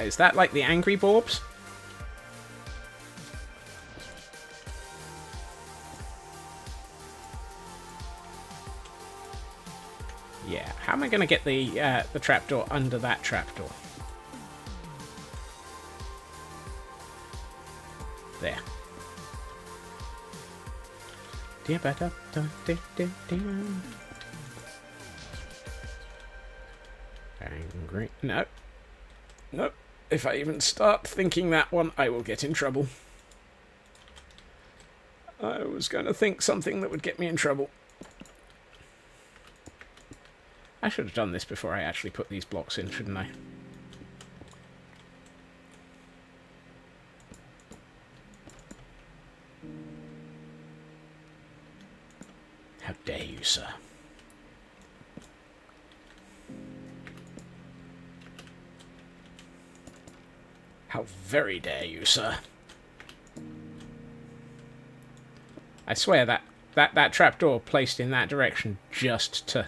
Is that like the angry Borbs? Yeah, how am I going to get the trapdoor under that trapdoor? There. Angry. No. Nope. If I even start thinking that one, I will get in trouble. I was going to think something that would get me in trouble. I should have done this before I actually put these blocks in, shouldn't I? How dare you, sir? How very dare you, sir? I swear that trapdoor placed in that direction just to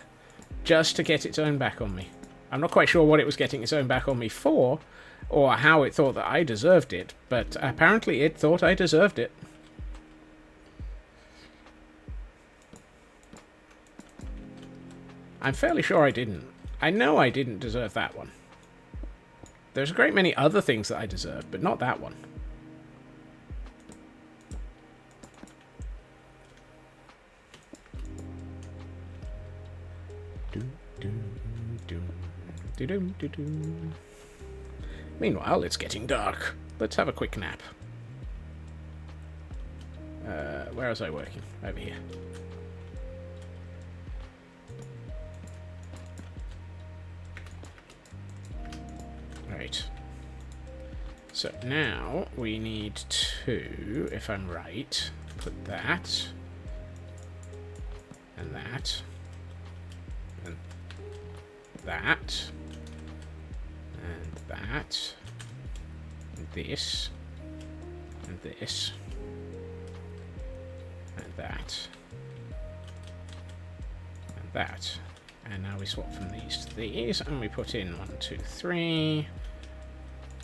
get its own back on me. I'm not quite sure what it was getting its own back on me for, or how it thought that I deserved it, but apparently it thought I deserved it. I'm fairly sure I didn't. I know I didn't deserve that one. There's a great many other things that I deserve, but not that one. Meanwhile, it's getting dark. Let's have a quick nap. Where was I working? Over here. Right. So now we need to, if I'm right, put that and that and that and that and this and this and that and that. And now we swap from these to these, and we put in 1, 2, 3.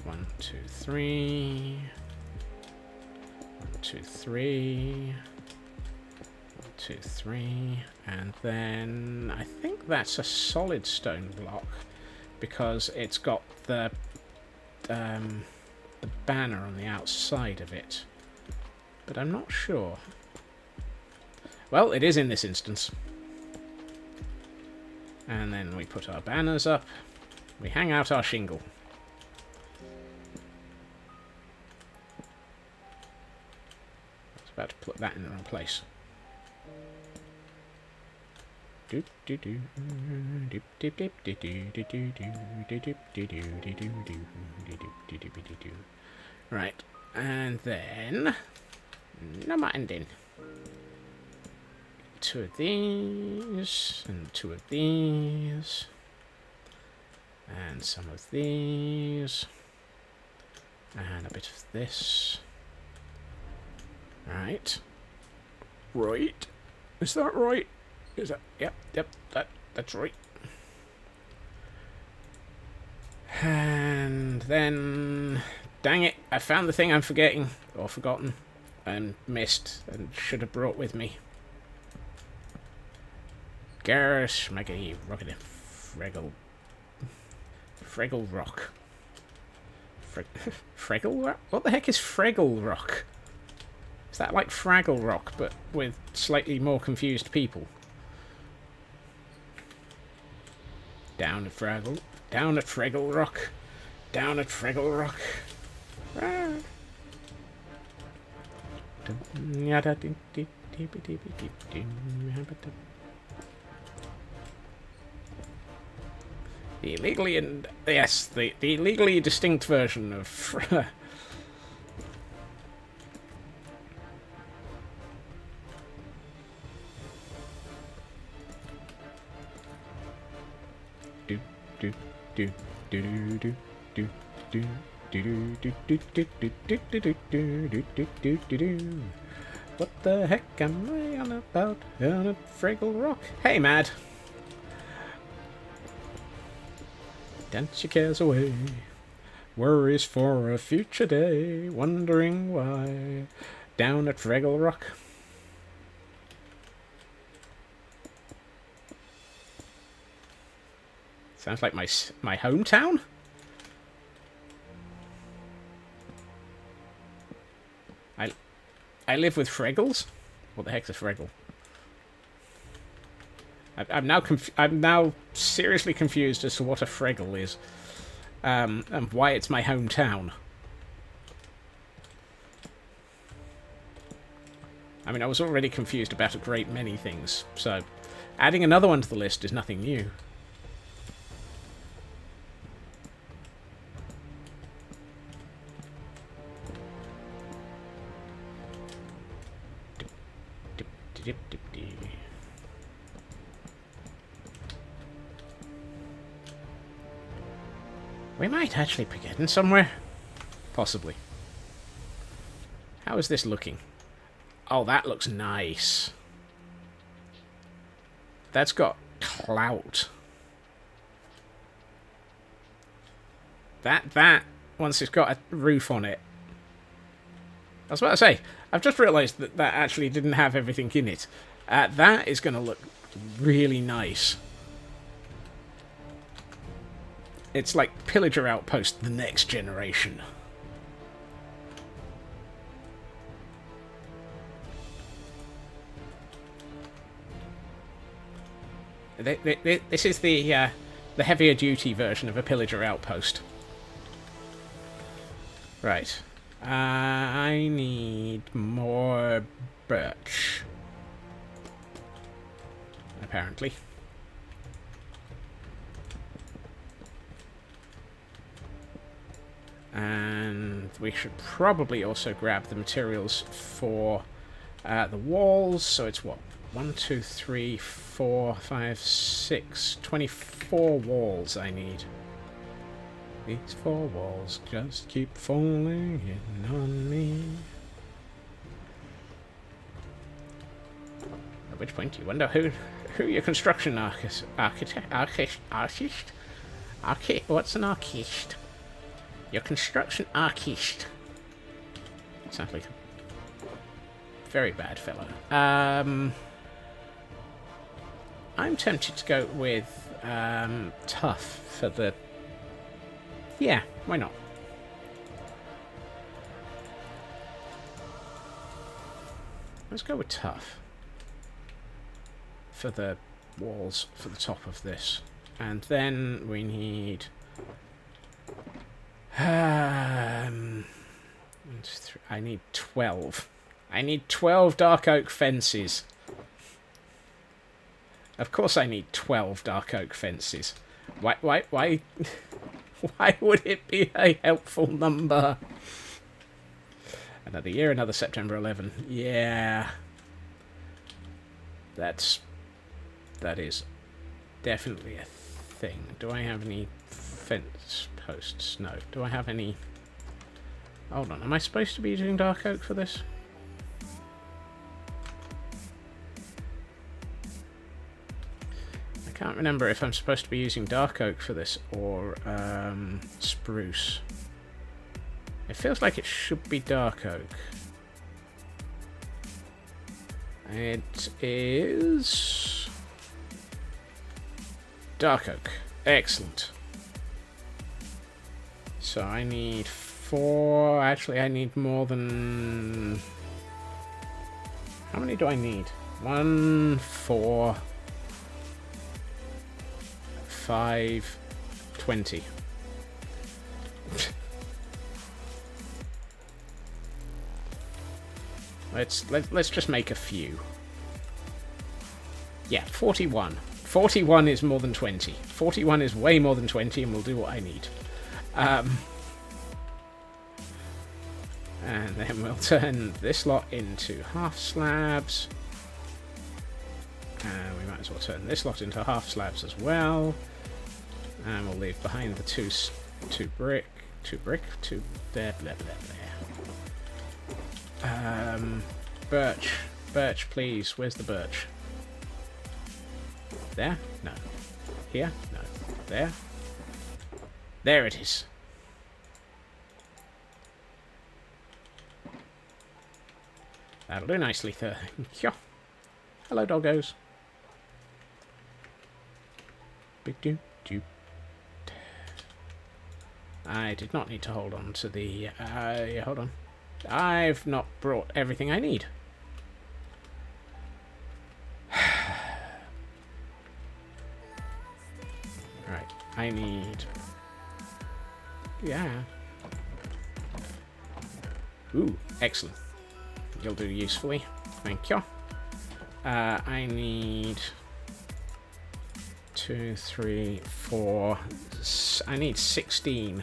1, 2, 3. 1, 2, 3. 1, 2, 3. And then I think that's a solid stone block because it's got the banner on the outside of it. But I'm not sure. Well, it is in this instance. And then we put our banners up. We hang out our shingle. I was about to put that in the wrong place. Right, and then no minding. 2 of these, and 2 of these, and some of these, and a bit of this. Right. Right. Is that right? Is that? Yep, that's right. And then, dang it, I found the thing I'm forgetting, or forgotten, and missed, and should have brought with me. Garrus, Maggie, Rocket, Fraggle Rock. Fraggle Rock? What the heck is Fraggle Rock? Is that like Fraggle Rock, but with slightly more confused people? Down at Fraggle Rock. Down at Fraggle Rock. Ah. The legally and yes, the legally distinct version of What the heck am I on about? On a Fraggle Rock? Hey, Mad. Dance your cares away. Worries for a future day. Wondering why. Down at Fraggle Rock. Sounds like my hometown? I live with Fraggles? What the heck's a Fraggle? I'm now seriously confused as to what a Fraggle is, and why it's my hometown. I mean, I was already confused about a great many things, so adding another one to the list is nothing new. We might actually be getting somewhere. Possibly. How is this looking? Oh, that looks nice. That's got clout. That, once it's got a roof on it. I was about to say, I've just realised that that actually didn't have everything in it. That is going to look really nice. It's like Pillager Outpost, the next generation. This is the heavier duty version of a Pillager Outpost. Right. I need more birch. Apparently. And we should probably also grab the materials for the walls. So it's what? 1, 2, 3, 4, 5, 6. 24 walls I need. These 4 walls just keep falling in on me. At which point you wonder who your construction what's an archist? Your construction archist. Sounds like a very bad fellow. I'm tempted to go with tough for the... Yeah, why not? Let's go with tough for the walls for the top of this. And then we need... I need 12. I need 12 dark oak fences. Of course I need 12 dark oak fences. Why why would it be a helpful number? Another year, another September 11. Yeah. That is definitely a thing. Do I have any fence posts? No. Do I have any... Hold on, am I supposed to be using dark oak for this? I can't remember if I'm supposed to be using dark oak for this or spruce. It feels like it should be dark oak. It is dark oak. Excellent. So I need 4. Actually, I need more than... How many do I need? 1, 4, 5, 20. Let's just make a few. Yeah, 41. 41 is more than 20. 41 is way more than 20, and we'll do what I need. And then we'll turn this lot into half slabs. And we might as well turn this lot into half slabs as well. And we'll leave behind the two brick, there, blah, blah, blah. Birch, please. Where's the birch? There? No. Here? No. There? There it is. That'll do nicely, thank you. Hello, doggos. Big doo doo. I did not need to hold on to the... hold on. I've not brought everything I need. Right, I need... Yeah. Ooh, excellent. You'll do usefully. Thank you. I need... 2, 3, 4... I need 16.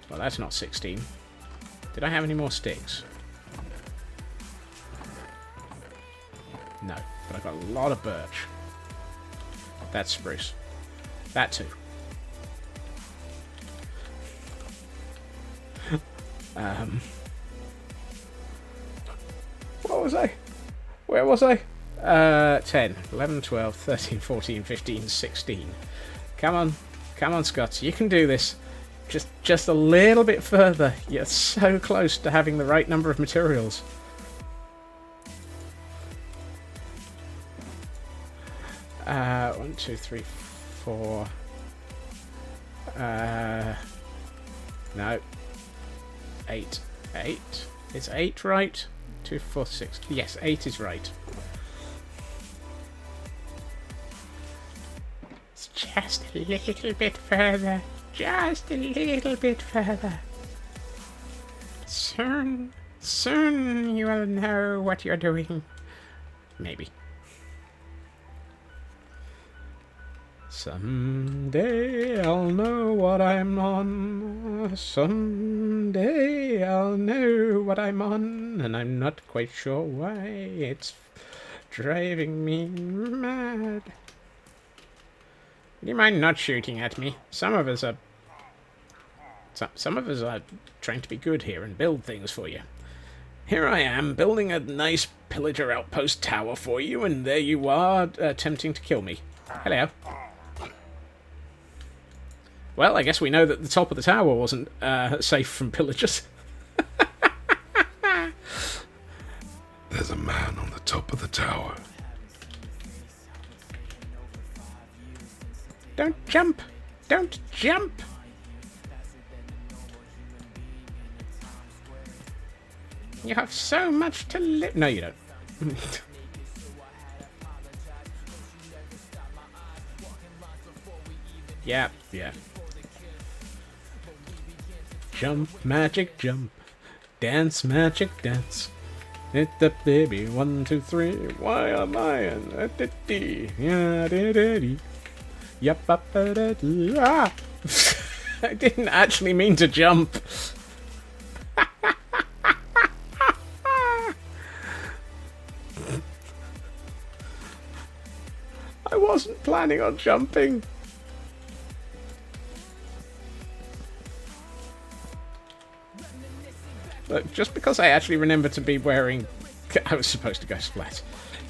Well, that's not 16. Did I have any more sticks? No, but I've got a lot of birch. That's spruce. That too. What was I? Where was I? 10, 11, 12, 13, 14, 15, 16. Come on. Come on, Scott. You can do this. Just a little bit further. You're so close to having the right number of materials. One, 2, 3, 4. No. 8. 8. Is 8 right? 2, 4, 6. Yes, 8 is right. It's just a little bit further. Just a little bit further. Soon you will know what you're doing. Maybe. Someday I'll know what I'm on. Someday I'll know what I'm on. And I'm not quite sure why it's driving me mad. Do you mind not shooting at me? Some of us are trying to be good here and build things for you. Here I am, building a nice Pillager outpost tower for you, and there you are, attempting to kill me. Hello. Well, I guess we know that the top of the tower wasn't safe from pillagers. There's a man on the top of the tower. Don't jump! Don't jump! You have so much to live. No, you don't. Yeah. Jump, magic, jump. Dance, magic, dance. Hit the baby, 1, 2, 3. Why am I in a ditty? Yeah, diddy. Yep, ah! I didn't actually mean to jump. I wasn't planning on jumping. Look, just because I actually remember to be wearing... I was supposed to go splat.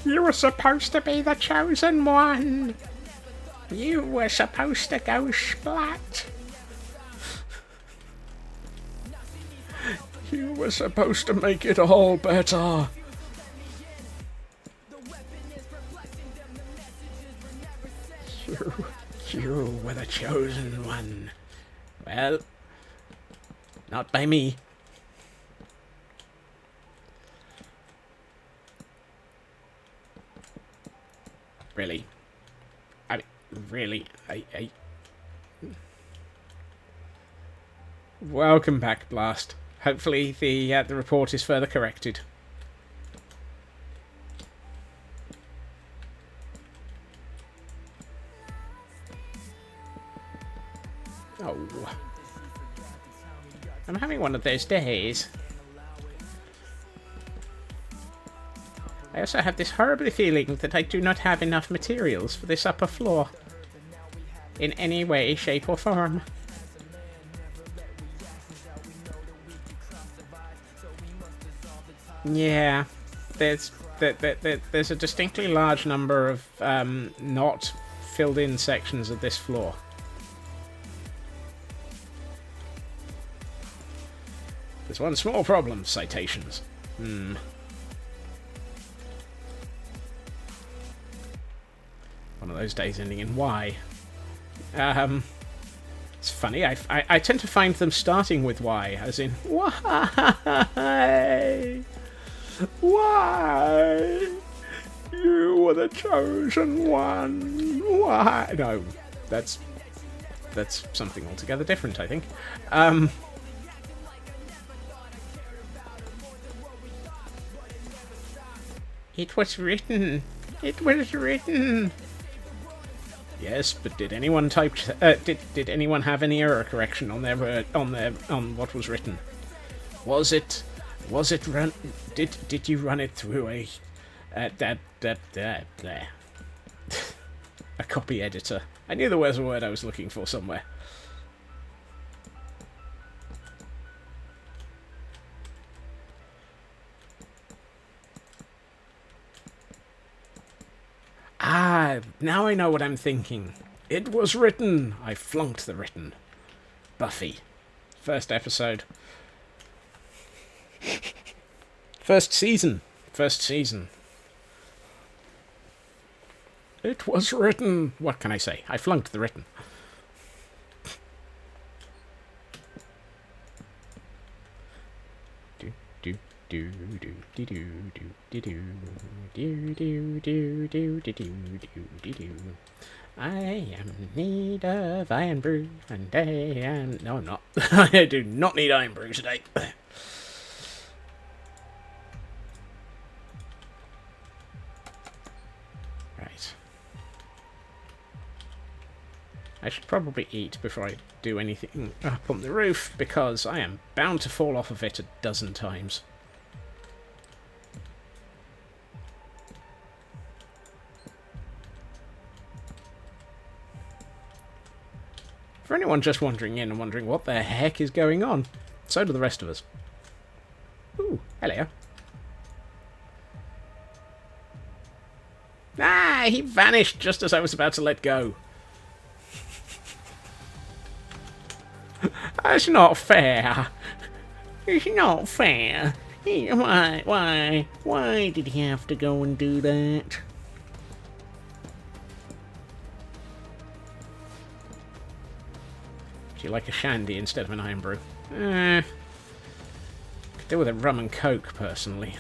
You were supposed to be the chosen one. You were supposed to go splat. You were supposed to make it all better. You were the chosen one. Well, not by me. Really? I mean, really? I... Welcome back, Blast. Hopefully the report is further corrected. Oh. I'm having one of those days. I also have this horrible feeling that I do not have enough materials for this upper floor. In any way, shape or form. Yeah, there's a distinctly large number of not filled in sections of this floor. There's one small problem, citations. One of those days ending in Y. It's funny, I tend to find them starting with Y, as in, why? Why? You were the chosen one. Why? No, that's something altogether different, I think. It was written. It was written. Yes, but did anyone type? Did anyone have any error correction on their on what was written? Was it run? Did you run it through a a copy editor? I knew there was a word I was looking for somewhere. Ah, now I know what I'm thinking. It was written. I flunked the written. Buffy. First episode. First season. It was written. What can I say? I flunked the written. I am in need of iron brew, and I am... No, I'm not. I do not need iron brew today. Right. I should probably eat before I do anything up on the roof, because I am bound to fall off of it a dozen times. For anyone just wandering in and wondering what the heck is going on, so do the rest of us. Ooh, hello. Ah, he vanished just as I was about to let go. That's not fair. It's not fair. Why did he have to go and do that? Do you like a shandy instead of an iron brew? Could do with a rum and coke, personally.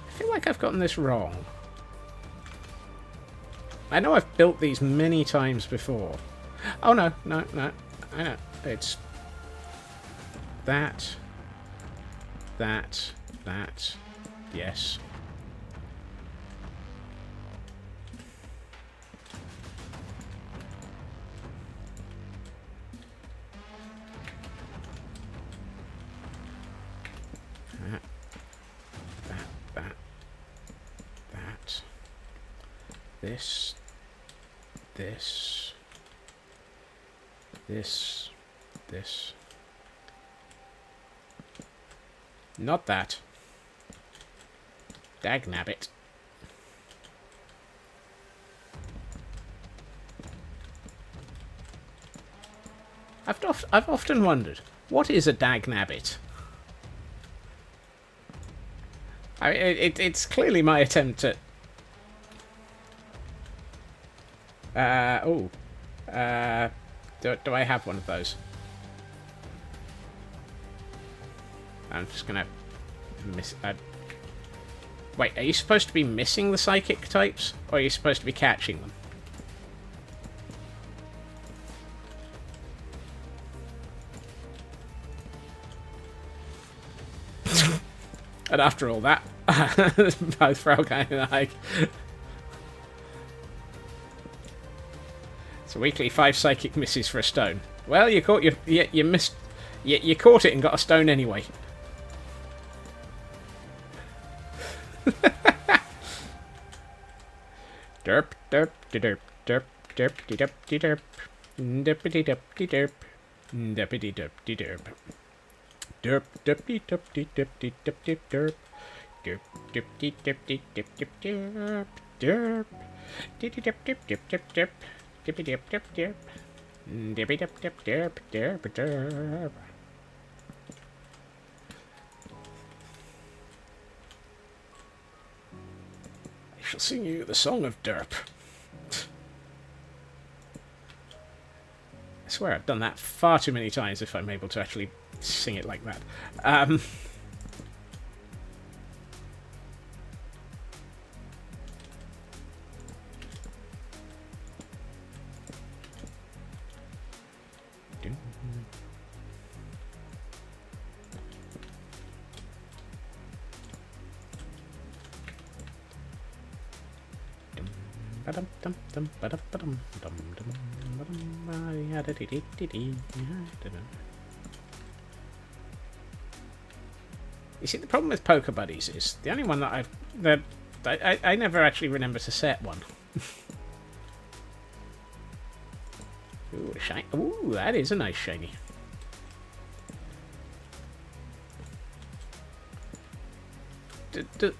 I feel like I've gotten this wrong. I know I've built these many times before. Oh, no. I know. It's that, yes. That. This. Not that. Dagnabbit. I've often wondered, what is a dagnabbit? It's clearly my attempt at... do I have one of those? I'm just gonna miss... wait, are you supposed to be missing the psychic types? Or are you supposed to be catching them? And after all that, both Fraulein and I... It's a weekly 5 psychic misses for a stone. Well, you caught you missed... You caught it and got a stone anyway. Derp, derp, derp, derp, derp, derp, derp, derpity derp, derp, derpity derp, derp. Derp, derpy, derpty, derpty, derpty, derp. Derp, derpty, derpty, derpty, derp. Derp. Diddy derp, derp, derp, derp, derp. Dippy derp, derp, derp. Dippy derp, derp, derp, derp, derp. I shall sing you the song of derp. I swear I've done that far too many times if I'm able to actually sing it like that. You see, the problem with Poker Buddies is the only one that I never actually remember to set one. Ooh, shiny. Ooh, that is a nice shiny.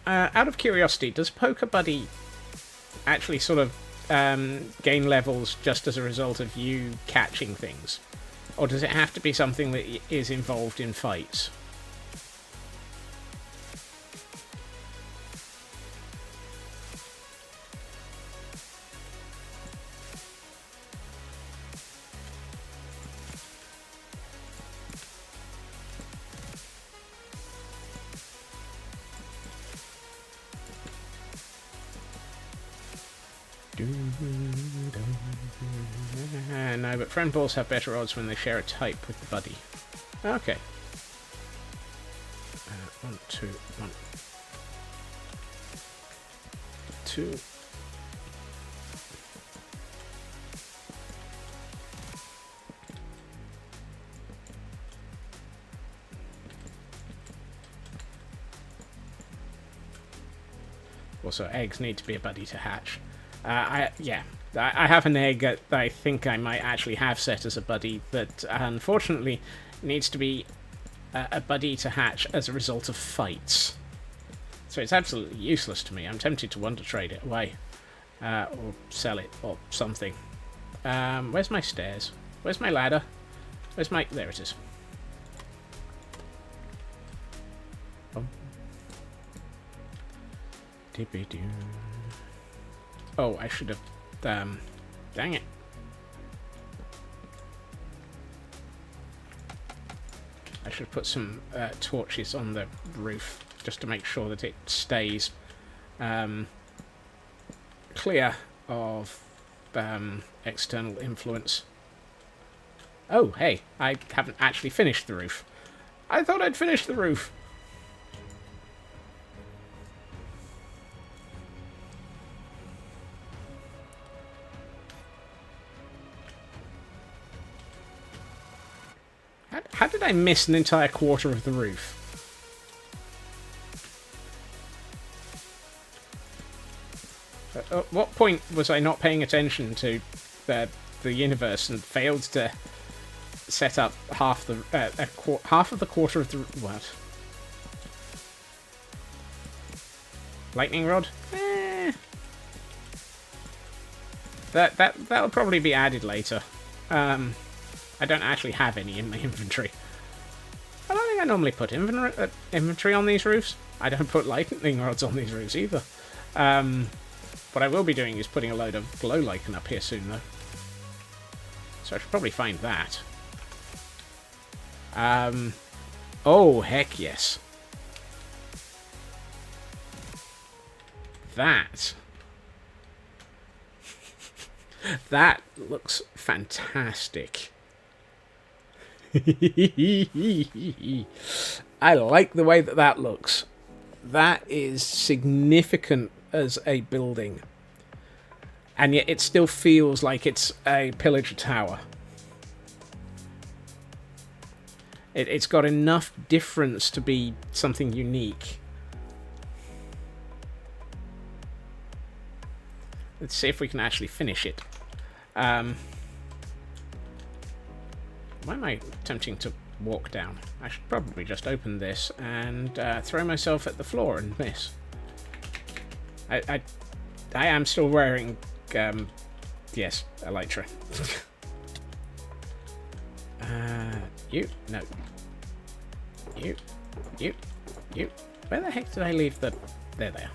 Out of curiosity, does Poker Buddy actually sort of gain levels just as a result of you catching things? Or does it have to be something that is involved in fights? No, but friend balls have better odds when they share a type with the buddy. Okay. 1, 2, 1, 2. Also, eggs need to be a buddy to hatch. I have an egg that I think I might actually have set as a buddy that unfortunately needs to be a buddy to hatch as a result of fights. So it's absolutely useless to me. I'm tempted to want to trade it away. Or sell it, or something. Where's my stairs? Where's my ladder? Where's my... There it is. Oh. Oh, I should have... dang it. I should put some torches on the roof just to make sure that it stays clear of external influence. Oh, hey, I haven't actually finished the roof. I thought I'd finished the roof. How did I miss an entire quarter of the roof? At what point was I not paying attention to the universe and failed to set up half the half of the quarter of the what? Lightning rod? That'll probably be added later. I don't actually have any in my inventory. I don't think I normally put inventory on these roofs. I don't put lightning rods on these roofs either. What I will be doing is putting a load of glow lichen up here soon, though. So I should probably find that. Oh, heck yes. That. That looks fantastic. I like the way that looks. That is significant as a building. And yet it still feels like it's a pillager tower. It's got enough difference to be something unique. Let's see if we can actually finish it. Why am I attempting to walk down? I should probably just open this and throw myself at the floor and miss. I am still wearing, yes, elytra. You, no. You. Where the heck did I leave the... There.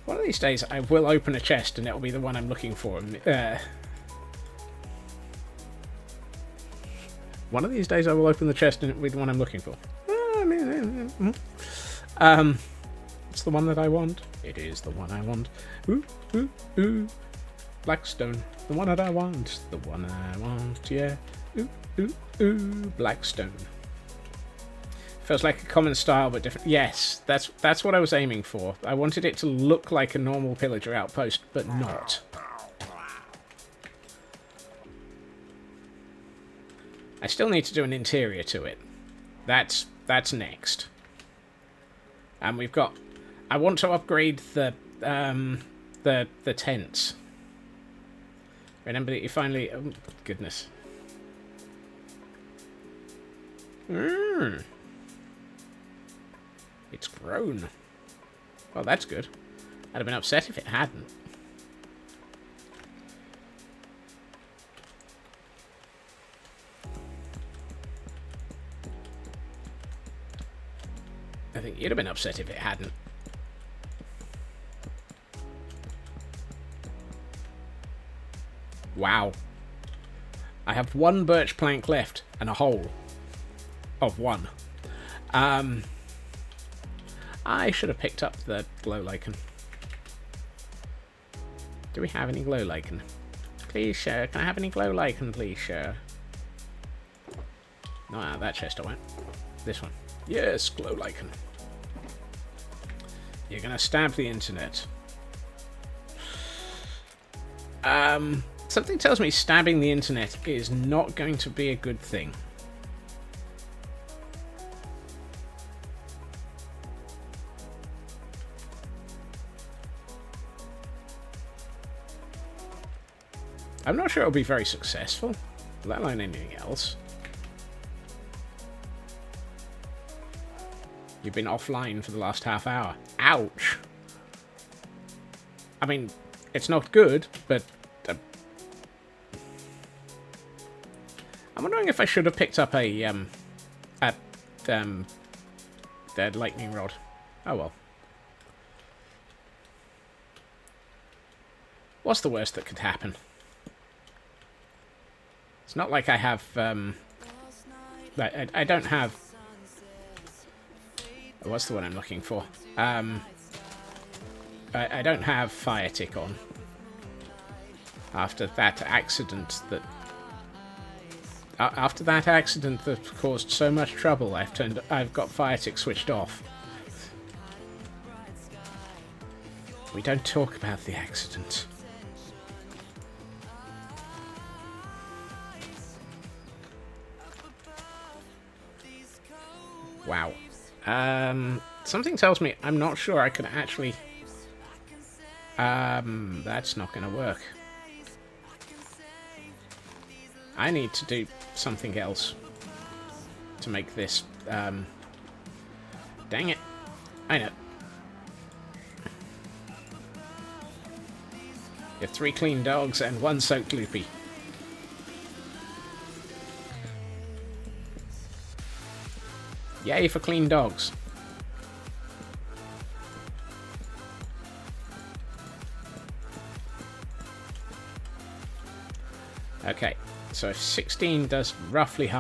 One of these days I will open a chest and it'll be the one I'm looking for. One of these days I will open the chest and it'll be the one I'm looking for. It's the one that I want. It is the one I want. Ooh. Blackstone. The one that I want. The one I want, yeah. Ooh. Blackstone. Feels like a common style, but different. Yes, that's what I was aiming for. I wanted it to look like a normal pillager outpost, but not. I still need to do an interior to it. That's next. And we've got... I want to upgrade the tents. Remember that you finally... Oh, goodness. It's grown. Well, that's good. I'd have been upset if it hadn't. I think you'd have been upset if it hadn't. Wow. I have one birch plank left and a hole of one. I should have picked up the glow lichen. Do we have any glow lichen? Please, sir. Can I have any glow lichen, please, sir? No, out of that chest I went. This one. Yes, glow lichen. You're gonna stab the internet. Something tells me stabbing the internet is not going to be a good thing. I'm not sure it'll be very successful. let alone anything else. You've been offline for the last half hour. Ouch! I mean, it's not good, but... I'm wondering if I should have picked up a lightning rod. Oh well. What's the worst that could happen? It's not like I have, I don't have... What's the one I'm looking for? I don't have fire tick on. After that accident that... After that accident that caused so much trouble, I've got fire tick switched off. We don't talk about the accident. Wow. Something tells me I'm not sure I can actually... that's not going to work. I need to do something else to make this, dang it. I know. You have 3 clean dogs and 1 soaked loopy. Yay for clean dogs. Okay, so if 16 does roughly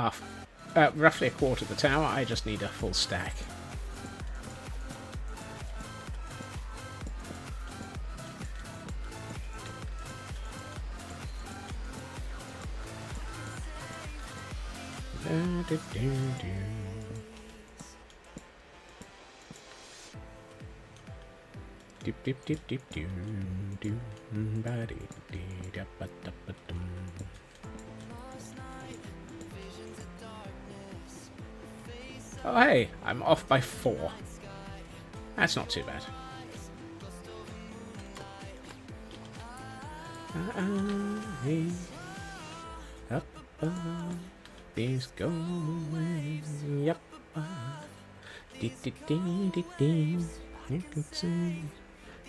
roughly a quarter of the tower, I just need a full stack. Oh hey, I'm off by 4. That's not too bad. Up these going up. You can see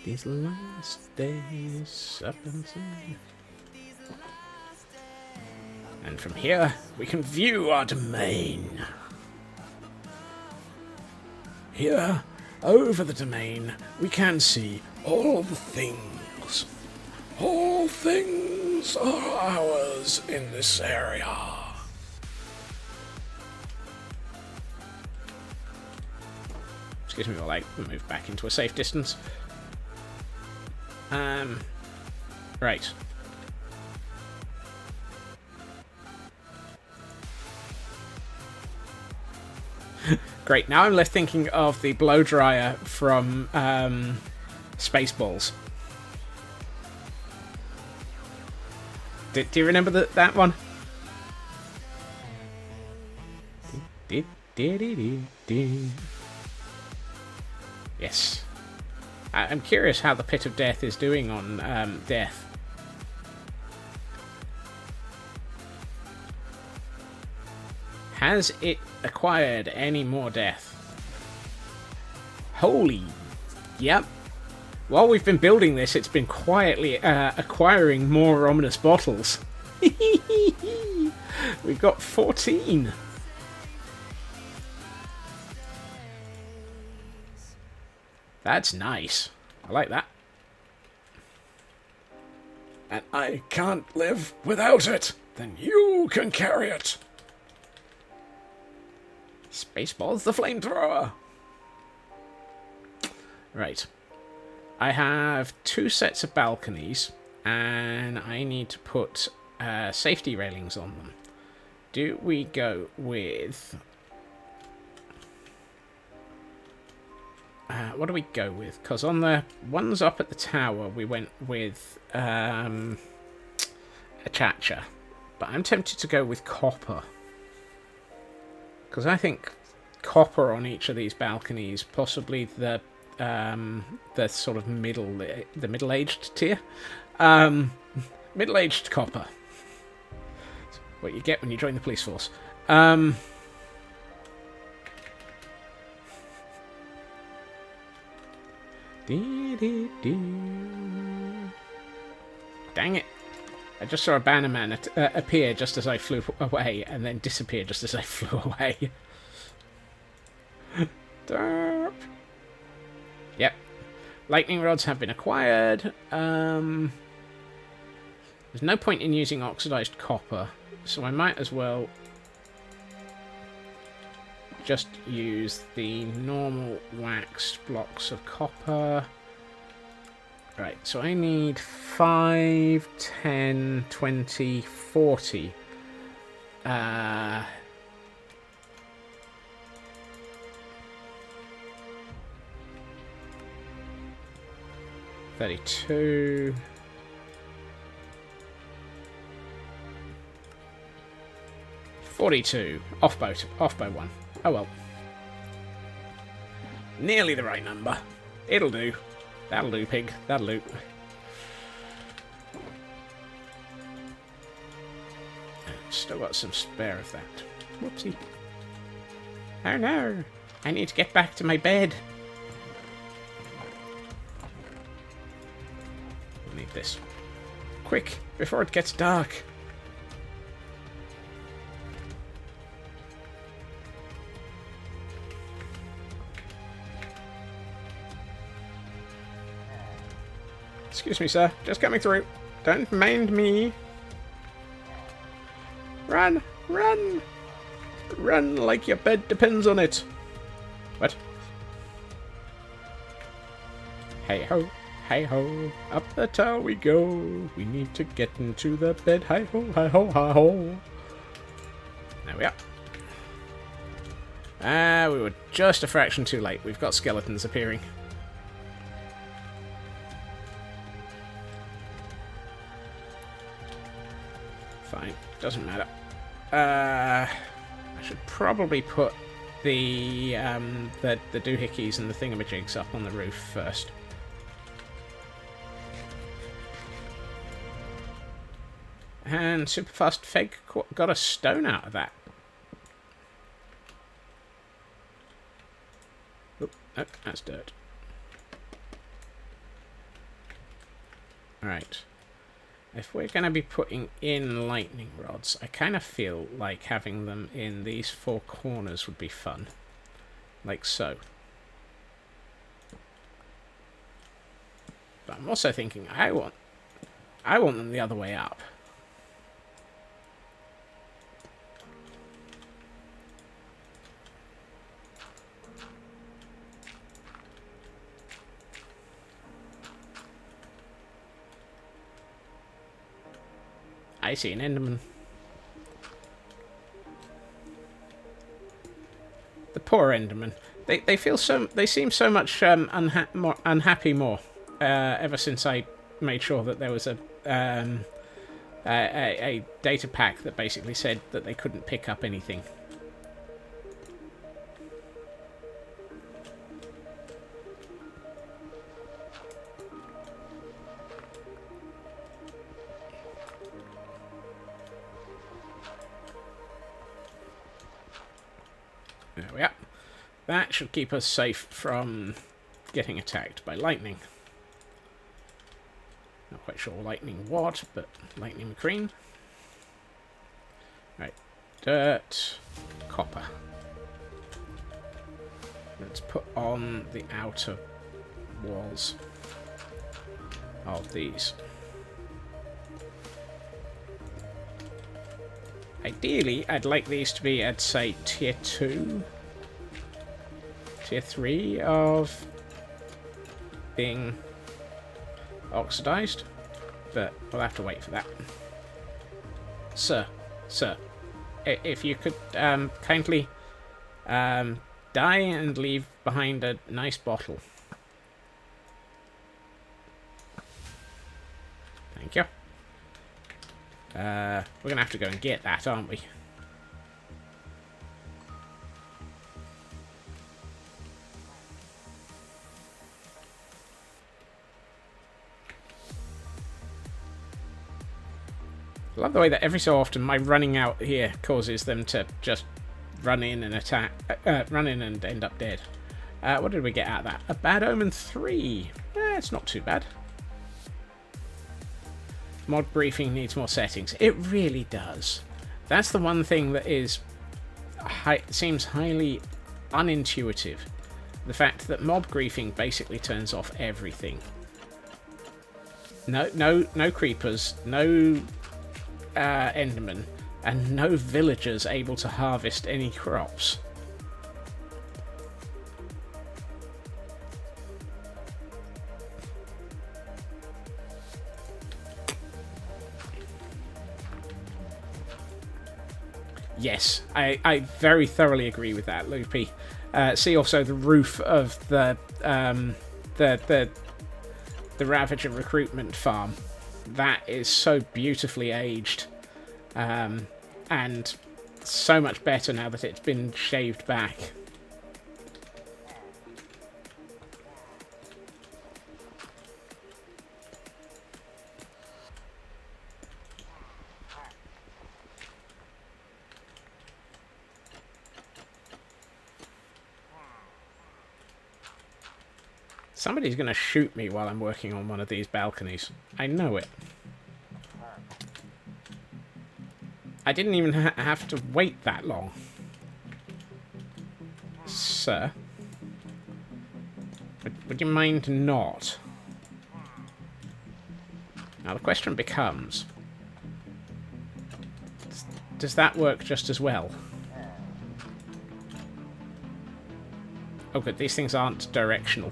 these last days up and see. And from here we can view our domain. Here, over the domain, we can see all the things. All things are ours in this area. Excuse me while I move back into a safe distance. Right. Great, now I'm left thinking of the blow dryer from Spaceballs. Do you remember that one? Yes. I'm curious how the Pit of Death is doing on death. Has it acquired any more death? Holy... Yep. While we've been building this, it's been quietly acquiring more ominous bottles. We've got 14. That's nice. I like that. And I can't live without it. Then you can carry it. Spaceballs the flamethrower. Right. I have 2 sets of balconies, and I need to put safety railings on them. Do we go with... what do we go with? Because on the ones up at the tower, we went with a Chacha. But I'm tempted to go with copper. Because I think copper on each of these balconies, possibly the sort of middle-aged tier, middle-aged copper. What you get when you join the police force. Dang it. I just saw a bannerman appear just as I flew away, and then disappear just as I flew away. Derp. Yep. Lightning rods have been acquired. There's no point in using oxidized copper, so I might as well just use the normal waxed blocks of copper. Right, so I need 5, 10, 20, 40. 32. $42. Off by 1. Oh well. Nearly the right number. It'll do. That'll do, pig. That'll do. Still got some spare of that. Whoopsie. Oh no. I need to get back to my bed. I need this. Quick, before it gets dark. Excuse me, sir. Just coming through. Don't mind me. Run! Run! Run like your bed depends on it. What? Hey-ho, hey-ho, up the tower we go. We need to get into the bed. Hi-ho, hi-ho, hi-ho. There we are. We were just a fraction too late. We've got skeletons appearing. Fine, doesn't matter. I should probably put the doohickeys and the thingamajigs up on the roof first. And Superfast Feg got a stone out of that. Oop, oh, that's dirt. Alright. If we're going to be putting in lightning rods, I kind of feel like having them in these 4 corners would be fun. Like so. But I'm also thinking I want them the other way up. I see an Enderman. The poor Enderman. They seem so much more unhappy ever since I made sure that there was a data pack that basically said that they couldn't pick up anything. There we are. That should keep us safe from getting attacked by lightning. Not quite sure lightning what, but lightning McCreen. Right. Dirt. Copper. Let's put on the outer walls of these. Ideally, I'd like these to be, I'd say, tier 2, tier 3 of being oxidized, but we'll have to wait for that. Sir, if you could kindly die and leave behind a nice bottle. Thank you. We're going to have to go and get that, aren't we? I love the way that every so often my running out here causes them to just run in and attack, run in and end up dead. What did we get out of that? A Bad Omen 3. It's not too bad. Mod briefing needs more settings. It really does. That's the one thing that is seems highly unintuitive. The fact that mob griefing basically turns off everything. No creepers, no endermen, and no villagers able to harvest any crops. Yes, I very thoroughly agree with that, Loopy. See also the roof of the Ravager recruitment farm. That is so beautifully aged, and so much better now that it's been shaved back. Somebody's going to shoot me while I'm working on one of these balconies. I know it. I didn't even have to wait that long. Sir? Would you mind not? Now the question becomes... does that work just as well? Oh good, these things aren't directional.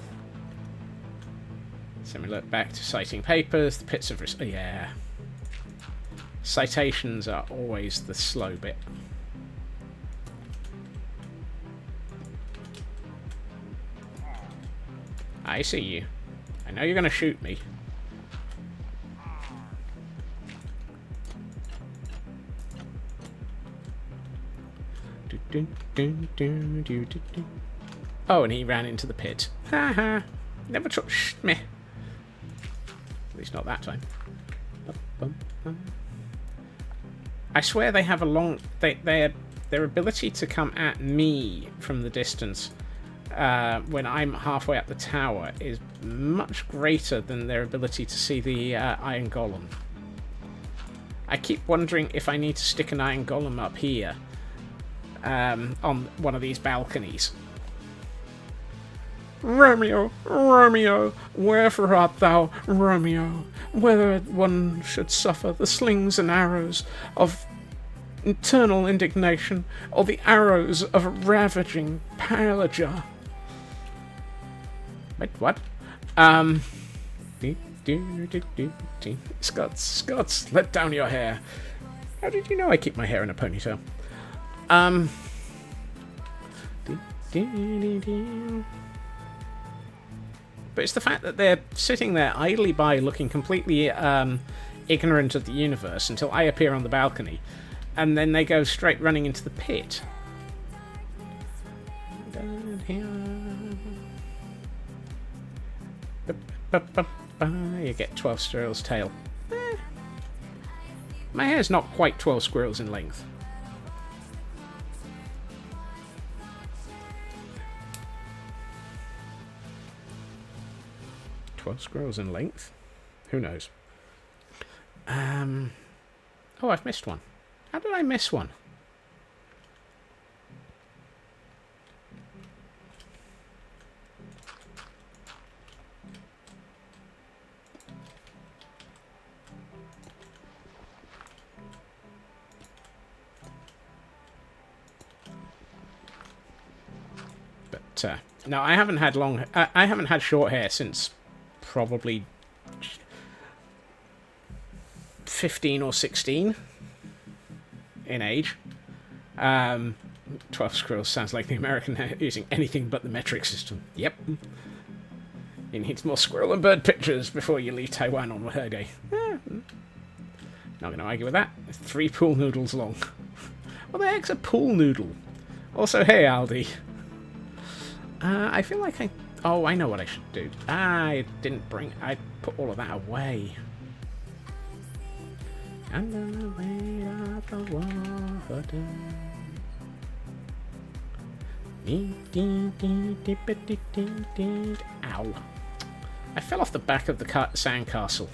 So we look back to citing papers, the pits of... yeah. Citations are always the slow bit. I see you. I know you're going to shoot me. Oh, and he ran into the pit. Haha. Never touched me. At least not that time. I swear they have a long... their ability to come at me from the distance when I'm halfway up the tower is much greater than their ability to see the Iron Golem. I keep wondering if I need to stick an Iron Golem up here on one of these balconies. Romeo, Romeo, wherefore art thou, Romeo? Whether one should suffer the slings and arrows of eternal indignation, or the arrows of ravaging Pillager. Wait, what? Scots, let down your hair. How did you know I keep my hair in a ponytail? But it's the fact that they're sitting there idly by looking completely ignorant of the universe until I appear on the balcony, and then they go straight running into the pit. Down here. You get 12 squirrels' tail. My hair's not quite 12 squirrels in length. Squirrels in length? Who knows? Oh, I've missed one. How did I miss one? But no, I haven't had long. I haven't had short hair since probably 15 or 16 in age. 12 squirrels sounds like the American using anything but the metric system. Yep. You need more squirrel and bird pictures before you leave Taiwan on holiday. Not going to argue with that. 3 pool noodles long. What the heck's a pool noodle? Also, hey Aldi. I feel like I... Oh, I know what I should do. I didn't bring... I put all of that away. Under the weight of the water. Ow. I fell off the back of the sandcastle.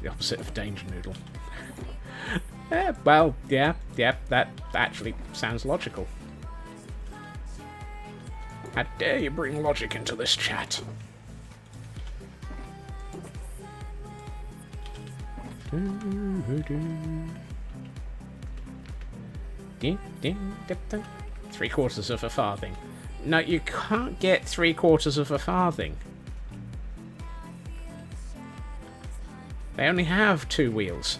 The opposite of Danger Noodle. Well, yeah, that actually sounds logical. How dare you bring logic into this chat? Three-quarters of a farthing. No, you can't get three-quarters of a farthing. They only have 2 wheels.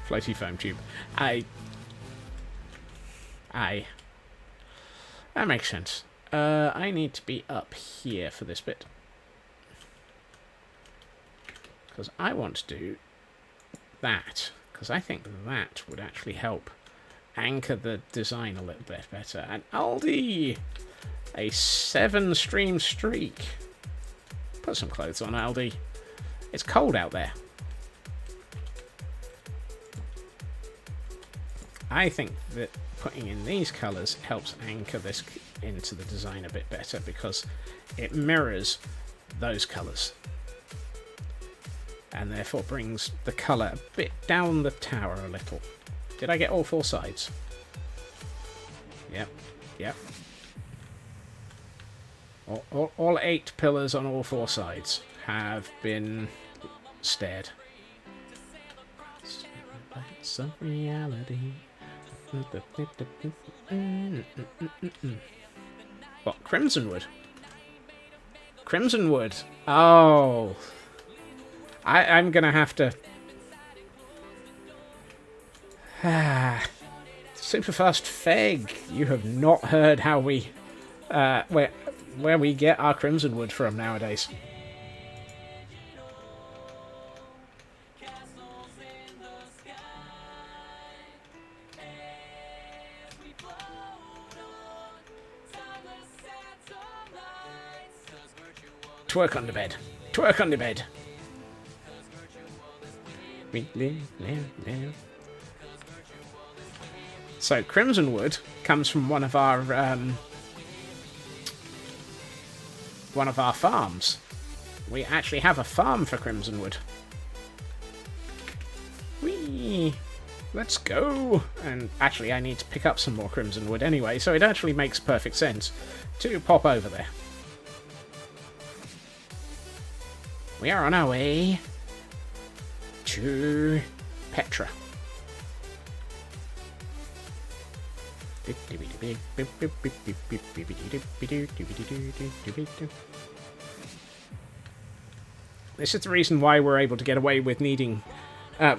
Floaty foam tube. That makes sense. I need to be up here for this bit. Because I want to do that. Because I think that would actually help anchor the design a little bit better. And Aldi! A 7-stream streak. Put some clothes on, Aldi. It's cold out there. I think that putting in these colours helps anchor this into the design a bit better because it mirrors those colours. And therefore brings the colour a bit down the tower a little. Did I get all 4 sides? Yep. All 8 pillars on all 4 sides have been stared. Some reality. What? Crimsonwood? Crimsonwood. Oh. I'm gonna have to... Superfast Feg, you have not heard how we... where we get our Crimsonwood from nowadays. Twerk on the bed. Twerk on the bed. So Crimsonwood comes from one of our farms. We actually have a farm for Crimsonwood. Whee! Let's go! And actually I need to pick up some more Crimsonwood anyway, so it actually makes perfect sense to pop over there. We are on our way to Petra. This is the reason why we're able to get away with needing,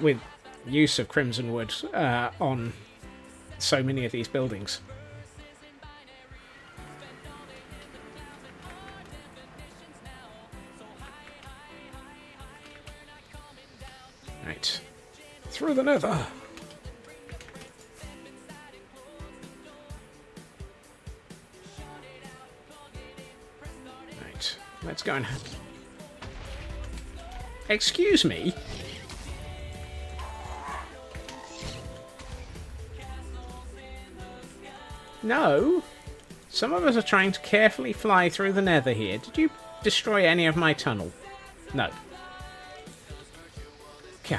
with use of Crimsonwood on so many of these buildings. Right. Through the nether. Right. Let's go and... Excuse me? No. Some of us are trying to carefully fly through the nether here. Did you destroy any of my tunnel? No. Gah.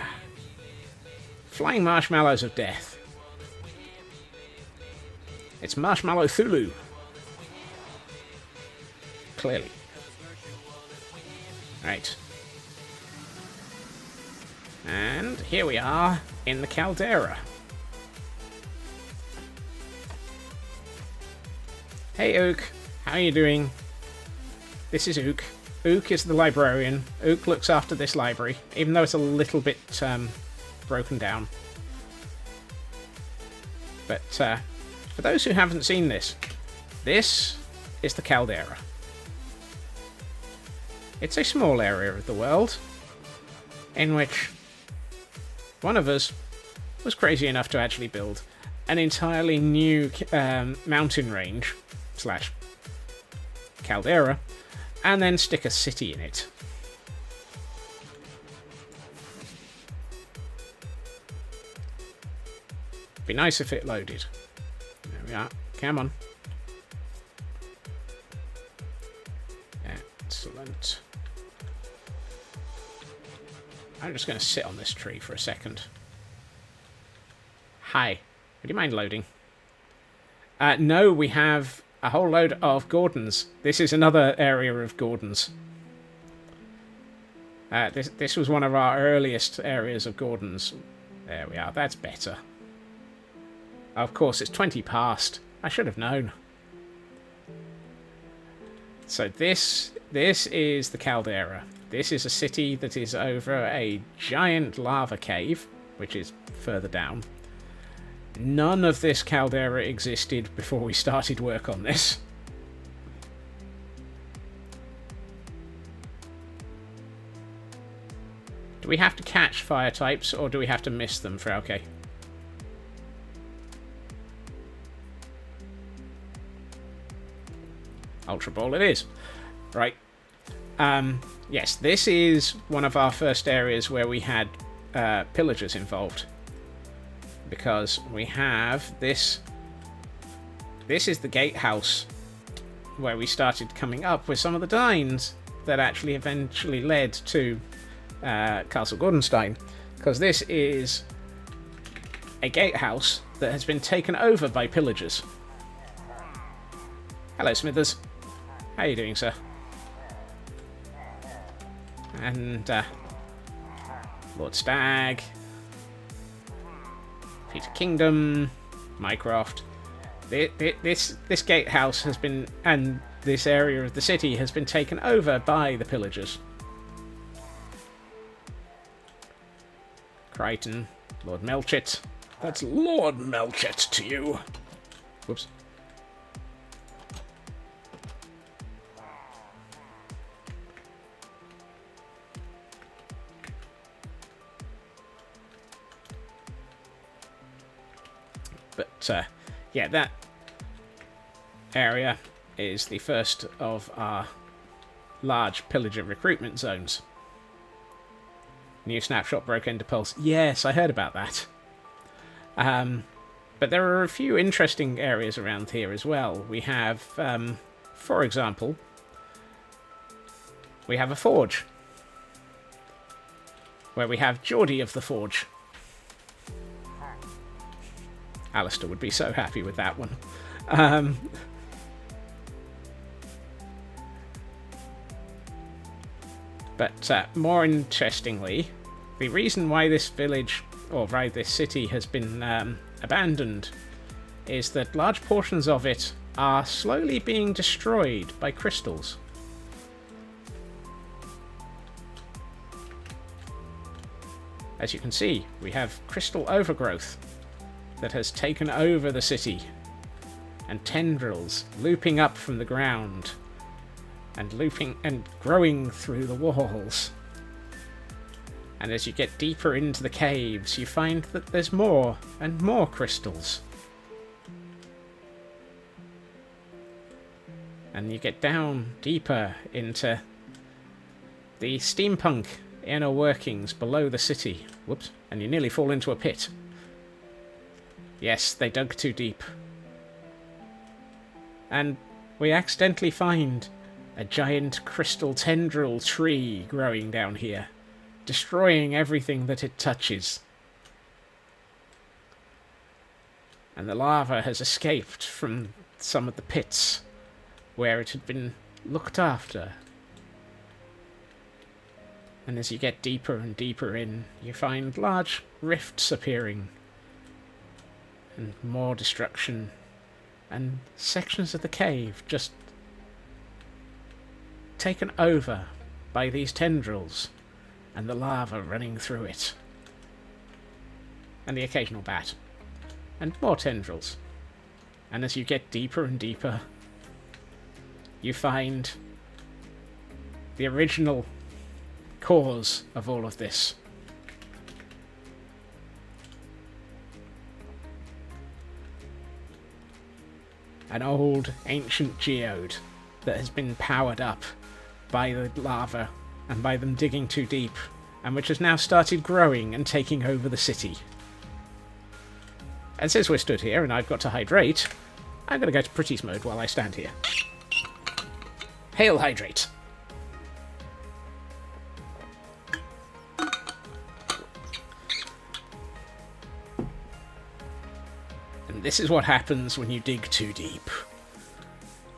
Flying marshmallows of death. It's Marshmallow Thulu. Clearly. Right. And here we are in the caldera. Hey Ook, how are you doing? This is Ook. Ook is the librarian. Ook looks after this library, even though it's a little bit broken down. But for those who haven't seen this is the caldera. It's a small area of the world in which one of us was crazy enough to actually build an entirely new mountain range slash caldera, and then stick a city in it. Be nice if it loaded. There we are. Come on. Excellent. I'm just going to sit on this tree for a second. Hi. Would you mind loading? No, we have a whole load of Gordons. This is another area of Gordons. This was one of our earliest areas of Gordons. There we are. That's better. Of course, it's 20 past. I should have known. So this is the caldera. This is a city that is over a giant lava cave, which is further down. None of this caldera existed before we started work on this. Do we have to catch fire types, or do we have to miss them for okay? Ultra Ball it is. Right. Yes, this is one of our first areas where we had pillagers involved. Because we have this. This is the gatehouse where we started coming up with some of the dines that actually eventually led to Castle Gordenstein. Because this is a gatehouse that has been taken over by pillagers. Hello, Smithers. How are you doing, sir? And Lord Stag, Peter Kingdom, Mycroft. This gatehouse has been, and this area of the city has been taken over by the pillagers. Crichton, Lord Melchett. That's Lord Melchett to you. Whoops. But, yeah, that area is the first of our large pillager recruitment zones. New snapshot broke into pulse. Yes, I heard about that. But there are a few interesting areas around here as well. We have, for example, we have a forge. Where we have Geordie of the Forge. Alistair would be so happy with that one. But more interestingly, the reason why this village, or why this city has been abandoned, is that large portions of it are slowly being destroyed by crystals. As you can see, we have crystal overgrowth that has taken over the city, and tendrils looping up from the ground, and looping and growing through the walls. And as you get deeper into the caves, you find that there's more and more crystals. And you get down deeper into the steampunk inner workings below the city. Whoops, and you nearly fall into a pit. Yes, they dug too deep. And we accidentally find a giant crystal tendril tree growing down here, destroying everything that it touches. And the lava has escaped from some of the pits where it had been looked after. And as you get deeper and deeper in, you find large rifts appearing, and more destruction, and sections of the cave just taken over by these tendrils, and the lava running through it. And the occasional bat. And more tendrils. And as you get deeper and deeper, you find the original cause of all of this. an old ancient geode that has been powered up by the lava and by them digging too deep, and which has now started growing and taking over the city. And since we're stood here and I've got to hydrate, I'm going to go to Pretty's mode while I stand here. Hail, hydrate! And this is what happens when you dig too deep.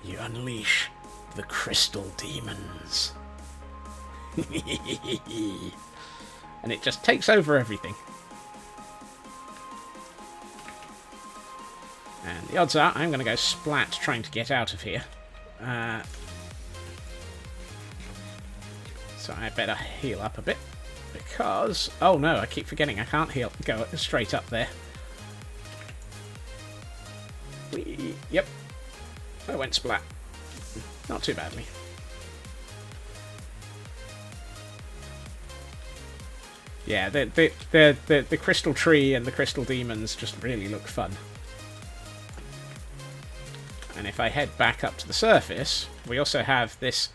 You unleash the crystal demons. And it just takes over everything. And the odds are I'm going to go splat trying to get out of here. So I better heal up a bit. Because... oh no, I keep forgetting I can't go straight up there. Yep. I went splat. Not too badly. Yeah, the crystal tree and the crystal demons just really look fun. And if I head back up to the surface, we also have this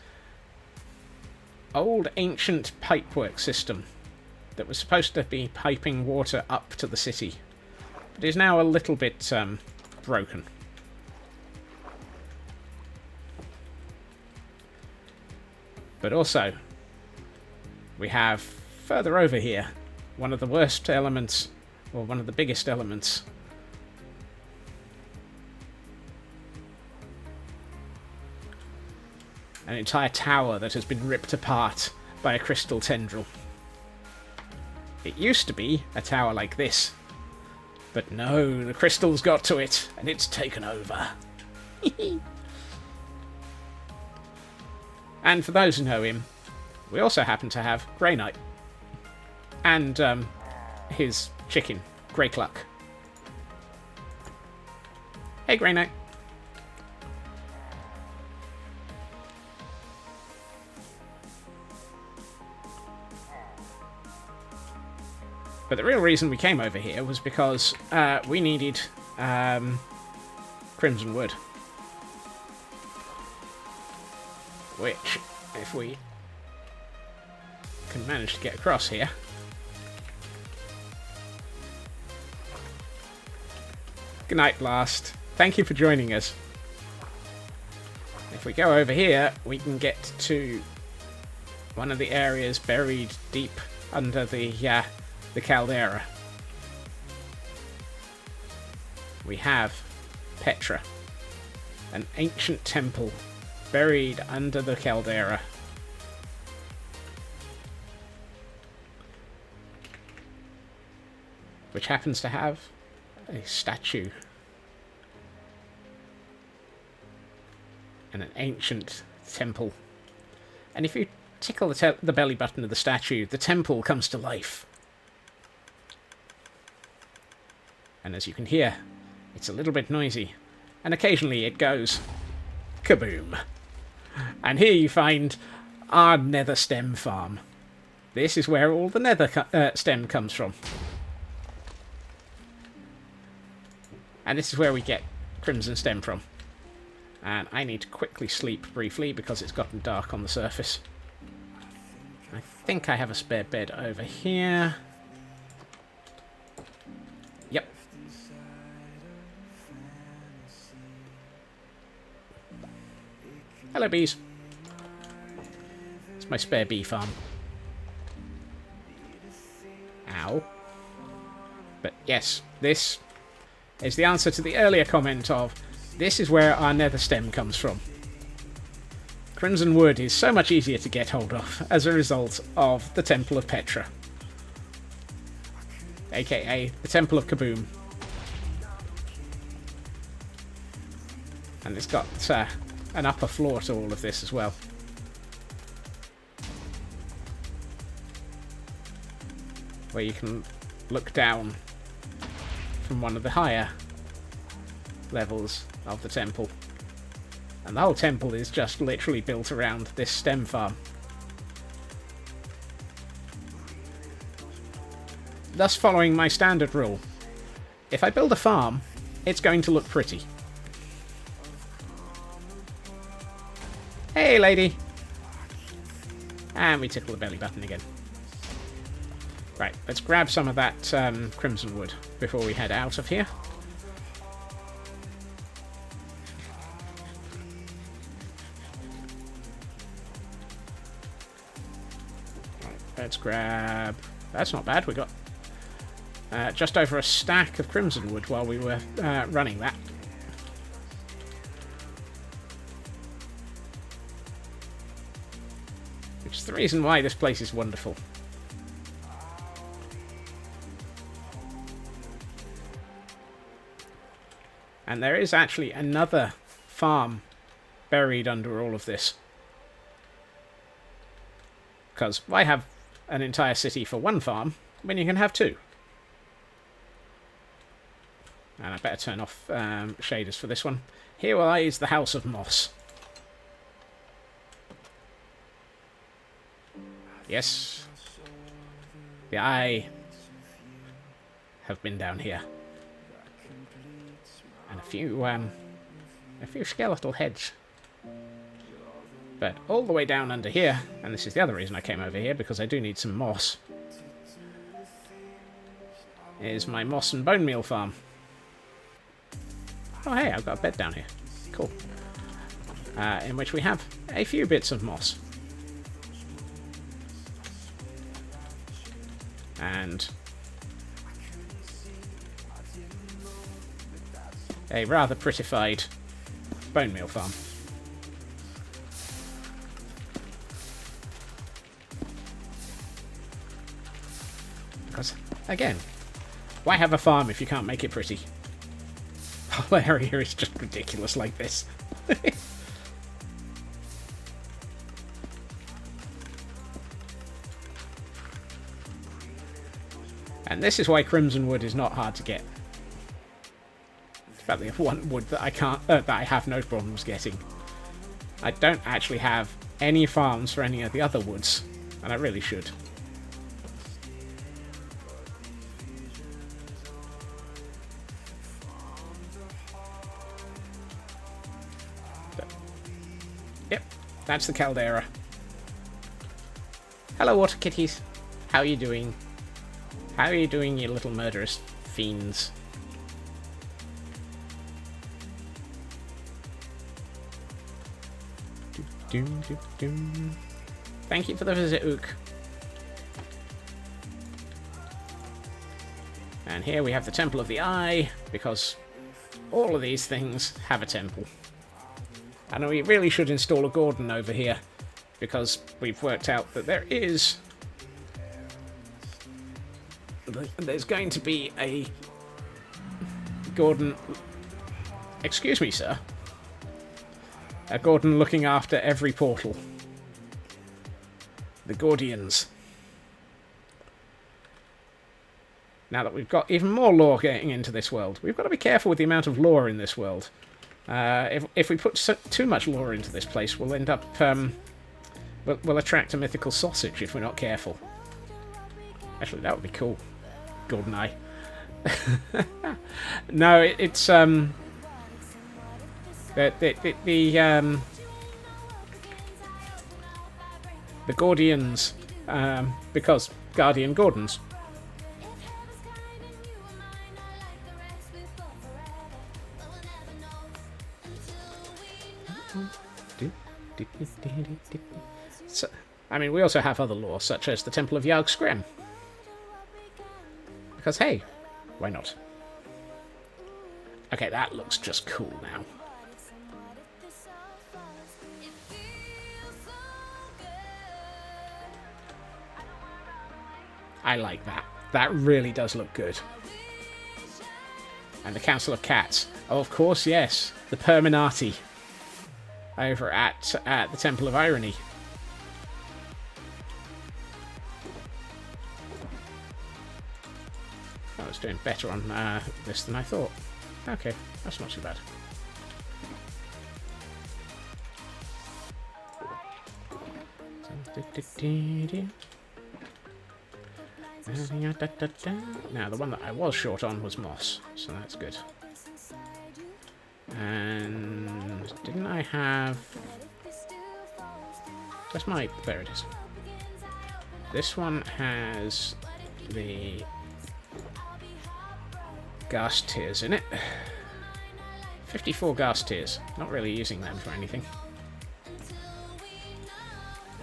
old ancient pipework system that was supposed to be piping water up to the city, but is now a little bit broken. But also, we have further over here one of the worst elements, or one of the biggest elements. An entire tower that has been ripped apart by a crystal tendril. It used to be a tower like this, but no, the crystals got to it, and it's taken over. And for those who know him, we also happen to have Grey Knight. And his chicken, Grey Cluck. Hey, Grey Knight. But the real reason we came over here was because we needed crimson wood. Which, if we can manage to get across here... Good night, Blast. Thank you for joining us. If we go over here, we can get to one of the areas buried deep under the caldera. We have Petra, an ancient temple buried under the caldera. Which happens to have a statue and an ancient temple. And if you tickle the belly button of the statue, the temple comes to life. And as you can hear, it's a little bit noisy. And occasionally it goes kaboom. And here you find our nether stem farm. This is where all the nether stem comes from. And this is where we get crimson stem from. And I need to quickly sleep briefly because it's gotten dark on the surface. I think I have a spare bed over here. Yep. Hello, bees. It's my spare bee farm. Ow. But yes, this is the answer to the earlier comment of, this is where our nether stem comes from. Crimson wood is so much easier to get hold of as a result of the Temple of Petra. AKA the Temple of Kaboom. And it's got an upper floor to all of this as well. Where you can look down from one of the higher levels of the temple. And the whole temple is just literally built around this stem farm. Thus following my standard rule. If I build a farm, it's going to look pretty. Hey, lady! And we tickle the belly button again. Right, let's grab some of that crimson wood before we head out of here. Right, let's grab... That's not bad, we got just over a stack of crimson wood while we were running that. Which is the reason why this place is wonderful. And there is actually another farm buried under all of this. Because why have an entire city for one farm when you can have two? And I better turn off shaders for this one. Here lies the House of Moss. Yes. I have been down here. And a few skeletal heads. But all the way down under here, and this is the other reason I came over here, because I do need some moss, is my moss and bone meal farm. Oh hey, I've got a bed down here. Cool. In which we have a few bits of moss. And a rather prettified bone meal farm. Because, again, why have a farm if you can't make it pretty? The whole area is just ridiculous like this. And this is why crimson wood is not hard to get. It's about the one wood that I can't, that I have no problems getting. I don't actually have any farms for any of the other woods, and I really should. But, yep, that's the caldera. Hello, water kitties. How are you doing? How are you doing, you little murderous fiends? Thank you for the visit, Ook. And here we have the Temple of the Eye, because all of these things have a temple. And we really should install a Gordon over here, because we've worked out that there's going to be a Gordon... Excuse me, sir. A Gordon looking after every portal. The Gordians. Now that we've got even more lore getting into this world, we've got to be careful with the amount of lore in this world. If we put too much lore into this place, we'll end up... we'll attract a mythical sausage if we're not careful. Actually, that would be cool. Golden Eye. No, it's the Gordians, because Guardian Gordons. So, I mean, we also have other lore, such as the Temple of Yarg Skrem. Because, hey, why not? Okay, that looks just cool now. I like that. That really does look good. And the Council of Cats. Oh, of course, yes. The Perminati. Over at the Temple of Irony. I was doing better on this than I thought. Okay, that's not too bad. Now, the one that I was short on was moss, so that's good. And didn't I have... Where's my... There it is. This one has the gas tiers in it. 54 gas tiers. Not really using them for anything.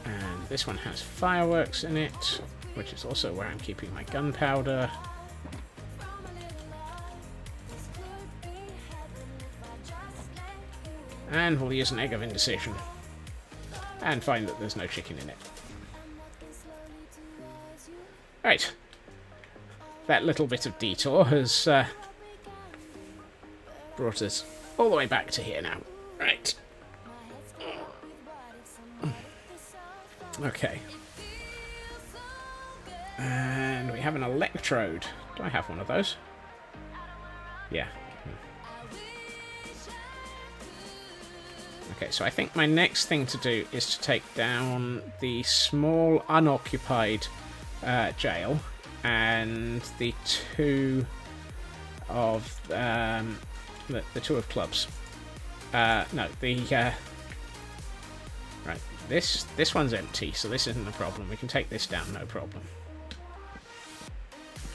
And this one has fireworks in it, which is also where I'm keeping my gunpowder. And we'll use an egg of indecision. And find that there's no chicken in it. Right. That little bit of detour has brought us all the way back to here now. Right. Okay. And we have an electrode. Do I have one of those? Yeah. Okay, so I think my next thing to do is to take down the small unoccupied jail and the two of the two of clubs. No, the right. This one's empty, so this isn't a problem. We can take this down, no problem.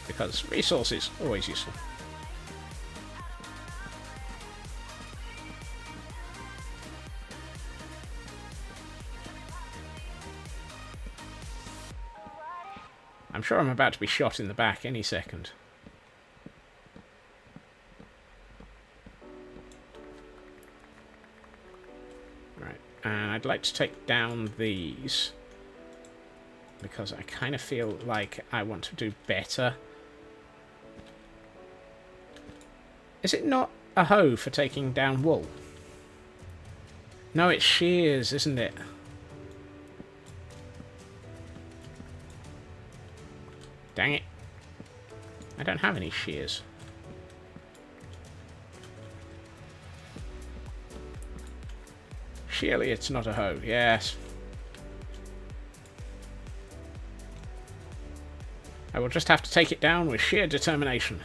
Because resources always useful. I'm sure I'm about to be shot in the back any second. Right, and I'd like to take down these because I kind of feel like I want to do better. Is it not a hoe for taking down wool? No, it's shears, isn't it? Dang it. I don't have any shears. Surely it's not a hoe. Yes. I will just have to take it down with sheer determination.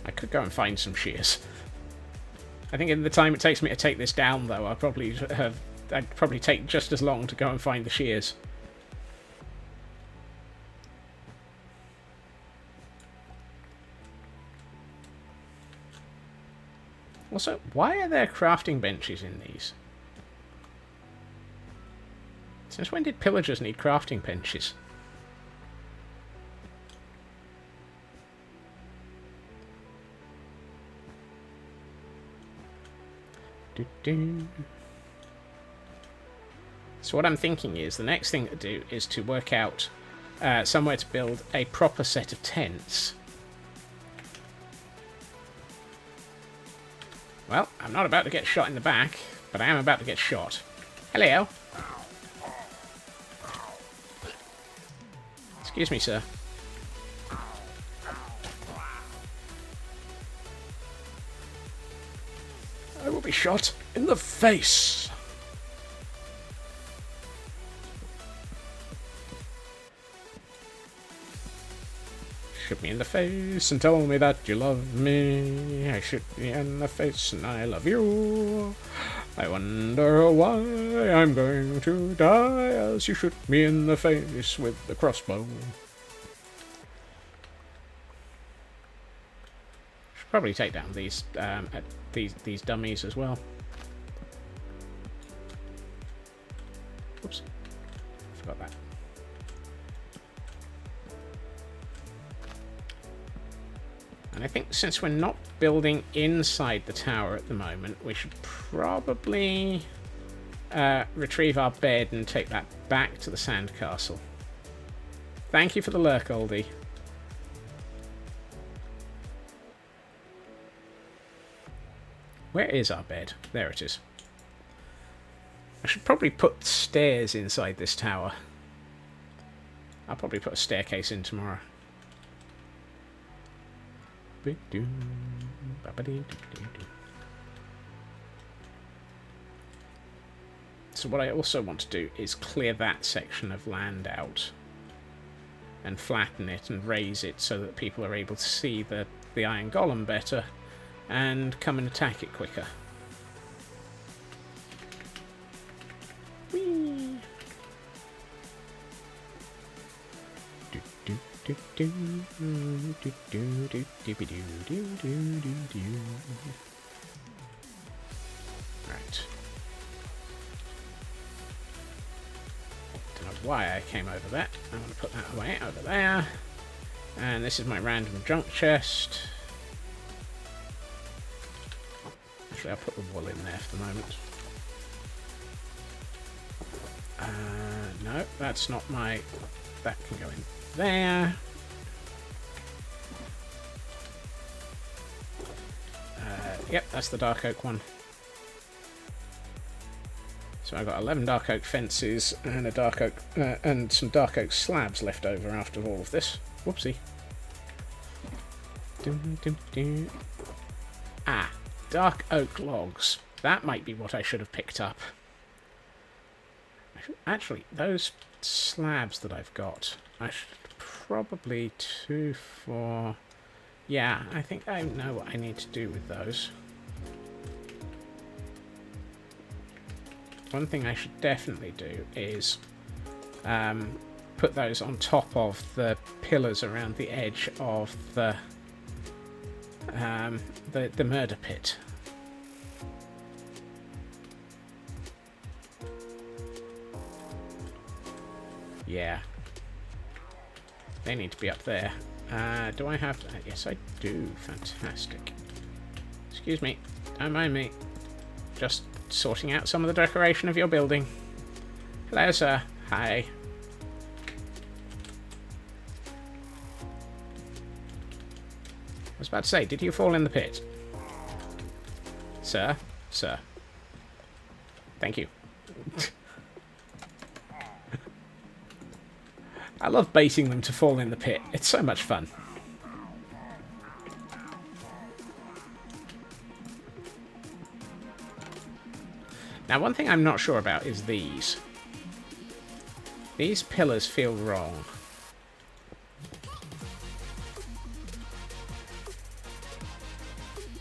I could go and find some shears. I think in the time it takes me to take this down, though, I'd probably take just as long to go and find the shears. Also, why are there crafting benches in these? Since when did pillagers need crafting benches? So what I'm thinking is the next thing to do is to work out somewhere to build a proper set of tents. Well, I'm not about to get shot in the back, but I am about to get shot. Hello. Excuse me, sir. I will be shot in the face. Shoot me in the face and tell me that you love me. I shoot me in the face and I love you. I wonder why I'm going to die as you shoot me in the face with the crossbow. Should probably take down these these dummies as well. Oops, forgot that. And I think since we're not building inside the tower at the moment, we should probably retrieve our bed and take that back to the sandcastle. Thank you for the lurk, oldie. Where is our bed? There it is. I should probably put stairs inside this tower. I'll probably put a staircase in tomorrow. So what I also want to do is clear that section of land out. and flatten it and raise it so that people are able to see the iron golem better and come and attack it quicker. Whee! Right. Don't know why I came over that. I'm going to put that away over there. And this is my random junk chest. Actually, I'll put the wool in there for the moment. No, that's not my... That can go in there. Yep, that's the dark oak one. So I've got 11 dark oak fences and a dark oak and some dark oak slabs left over after all of this. Whoopsie. Ah, dark oak logs. That might be what I should have picked up. Actually, those slabs that I've got, I should probably 2, 4... Yeah, I think I know what I need to do with those. One thing I should definitely do is put those on top of the pillars around the edge of the murder pit. Yeah. They need to be up there. Do I have... yes, I do. Fantastic. Excuse me. Don't mind me. Just sorting out some of the decoration of your building. Hello, sir. Hi. I was about to say, did you fall in the pit? Sir? Sir. Thank you. I love baiting them to fall in the pit. It's so much fun. Now, one thing I'm not sure about is these. These pillars feel wrong.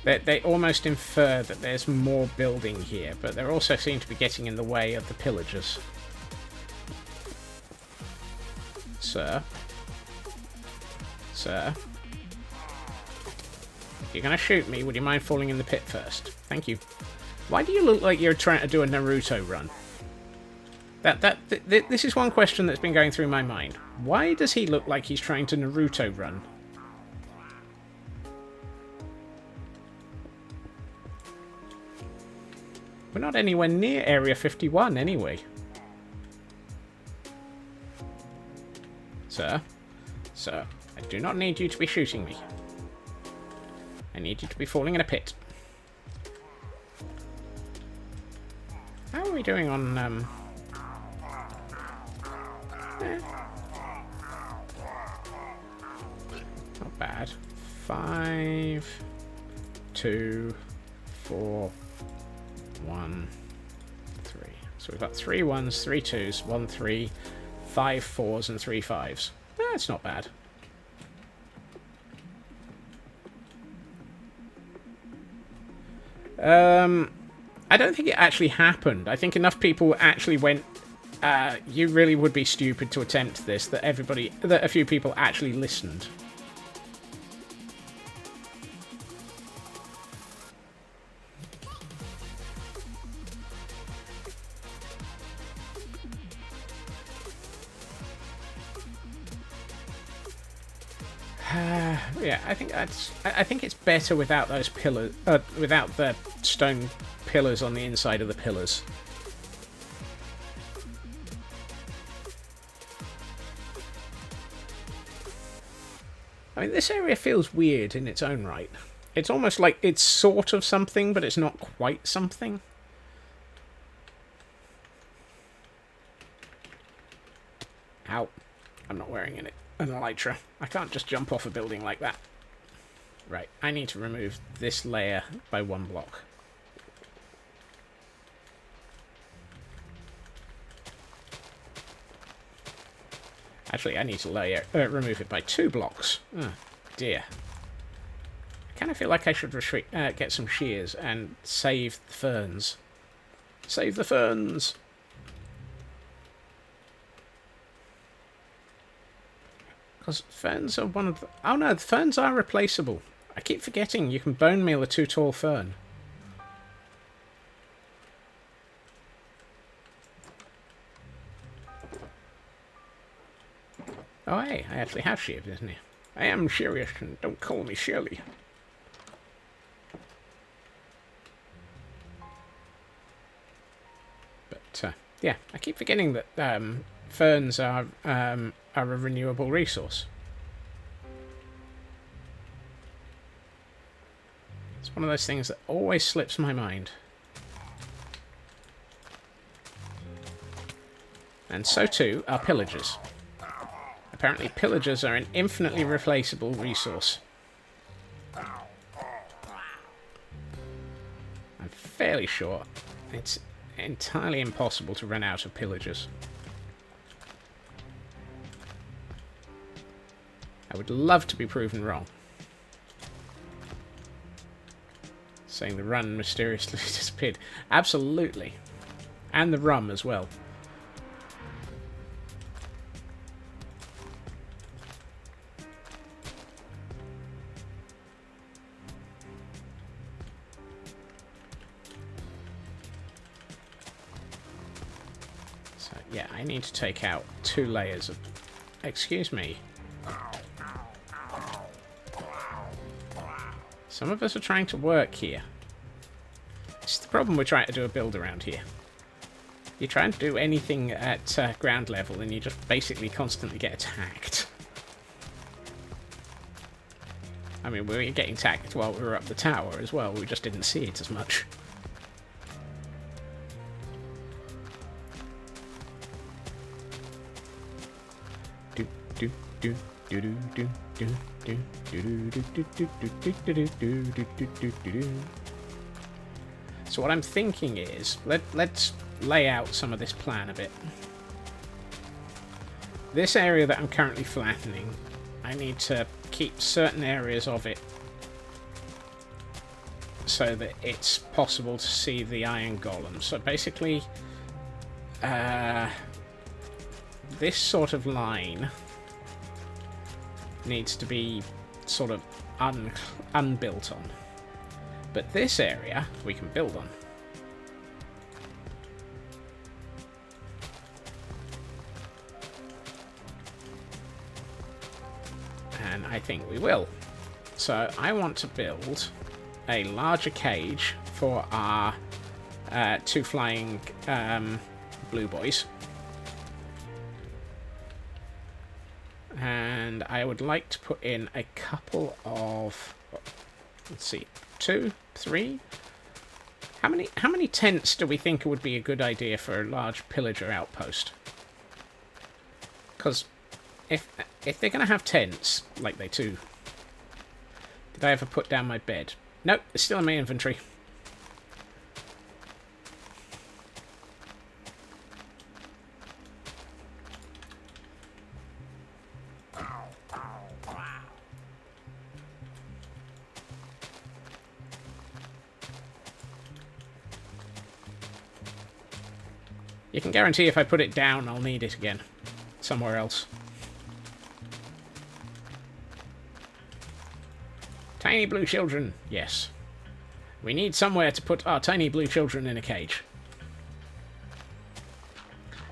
They almost infer that there's more building here, but they also seem to be getting in the way of the pillagers. Sir. Sir. If you're going to shoot me, would you mind falling in the pit first? Thank you. Why do you look like you're trying to do a Naruto run? This is one question that's been going through my mind. Why does he look like he's trying to Naruto run? We're not anywhere near Area 51, anyway. Sir? Sir, I do not need you to be shooting me. I need you to be falling in a pit. How are we doing on, Not bad. 5, 2, 4, 1, 3. So we've got 3 1s, 3 2s, 1 3, 5 4s, and 3 5s. That's not bad. I don't think it actually happened. I think enough people actually went, you really would be stupid to attempt this, that a few people actually listened. Yeah, I think it's better without those pillars, without the stone pillars on the inside of the pillars. I mean, this area feels weird in its own right. It's almost like it's sort of something, but it's not quite something. Ow. I'm not wearing an elytra. I can't just jump off a building like that. Right, I need to remove this layer by 1 block. Actually, I need to remove it by 2 blocks. Oh, dear. I kind of feel like I should get some shears and save the ferns. Save the ferns! Because ferns are one of the... Oh no, the ferns are replaceable. I keep forgetting you can bone meal a 2-tall fern. Oh hey, I actually have shears, isn't it? I am serious, and don't call me Shirley. But, yeah, I keep forgetting that ferns are a renewable resource. It's one of those things that always slips my mind. And so too are pillagers. Apparently pillagers are an infinitely replaceable resource. I'm fairly sure it's entirely impossible to run out of pillagers. I would love to be proven wrong. Saying the run mysteriously disappeared. Absolutely. And the rum as well. Yeah, I need to take out 2 layers of... Excuse me. Some of us are trying to work here. This is the problem with trying to do a build around here. You try and do anything at ground level and you just basically constantly get attacked. I mean, we were getting attacked while we were up the tower as well. We just didn't see it as much. So what I'm thinking is, let's lay out some of this plan a bit. This area that I'm currently flattening, I need to keep certain areas of it so that it's possible to see the iron golem. So basically, this sort of line needs to be sort of unbuilt on. But this area we can build on. And I think we will. So I want to build a larger cage for our 2 flying blue boys. And I would like to put in a couple of, let's see, 2, 3. How many tents do we think would be a good idea for a large pillager outpost? Because if they're going to have tents, like they do... Did I ever put down my bed? Nope, it's still in my inventory. You can guarantee if I put it down, I'll need it again. Somewhere else. Tiny blue children. Yes. We need somewhere to put our tiny blue children in a cage.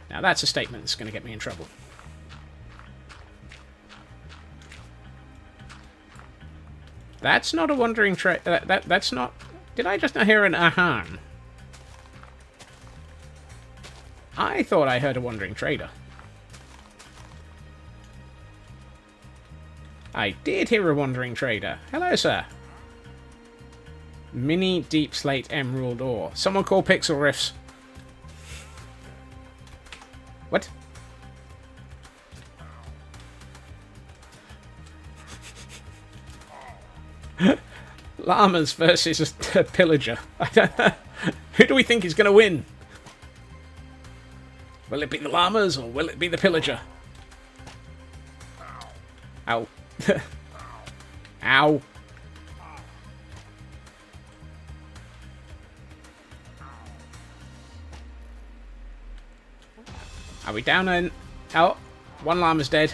Now that's a statement that's going to get me in trouble. That's not a wandering trader. That's not... Did I just hear an ahan? I thought I heard a wandering trader. I did hear a wandering trader. Hello, sir. Mini deep slate emerald ore. Someone call Pixel Riffs. What? Llamas versus a pillager. Who do we think is going to win? Will it be the llamas or will it be the pillager? Ow. Ow. Are we down in... Oh, one llama's dead.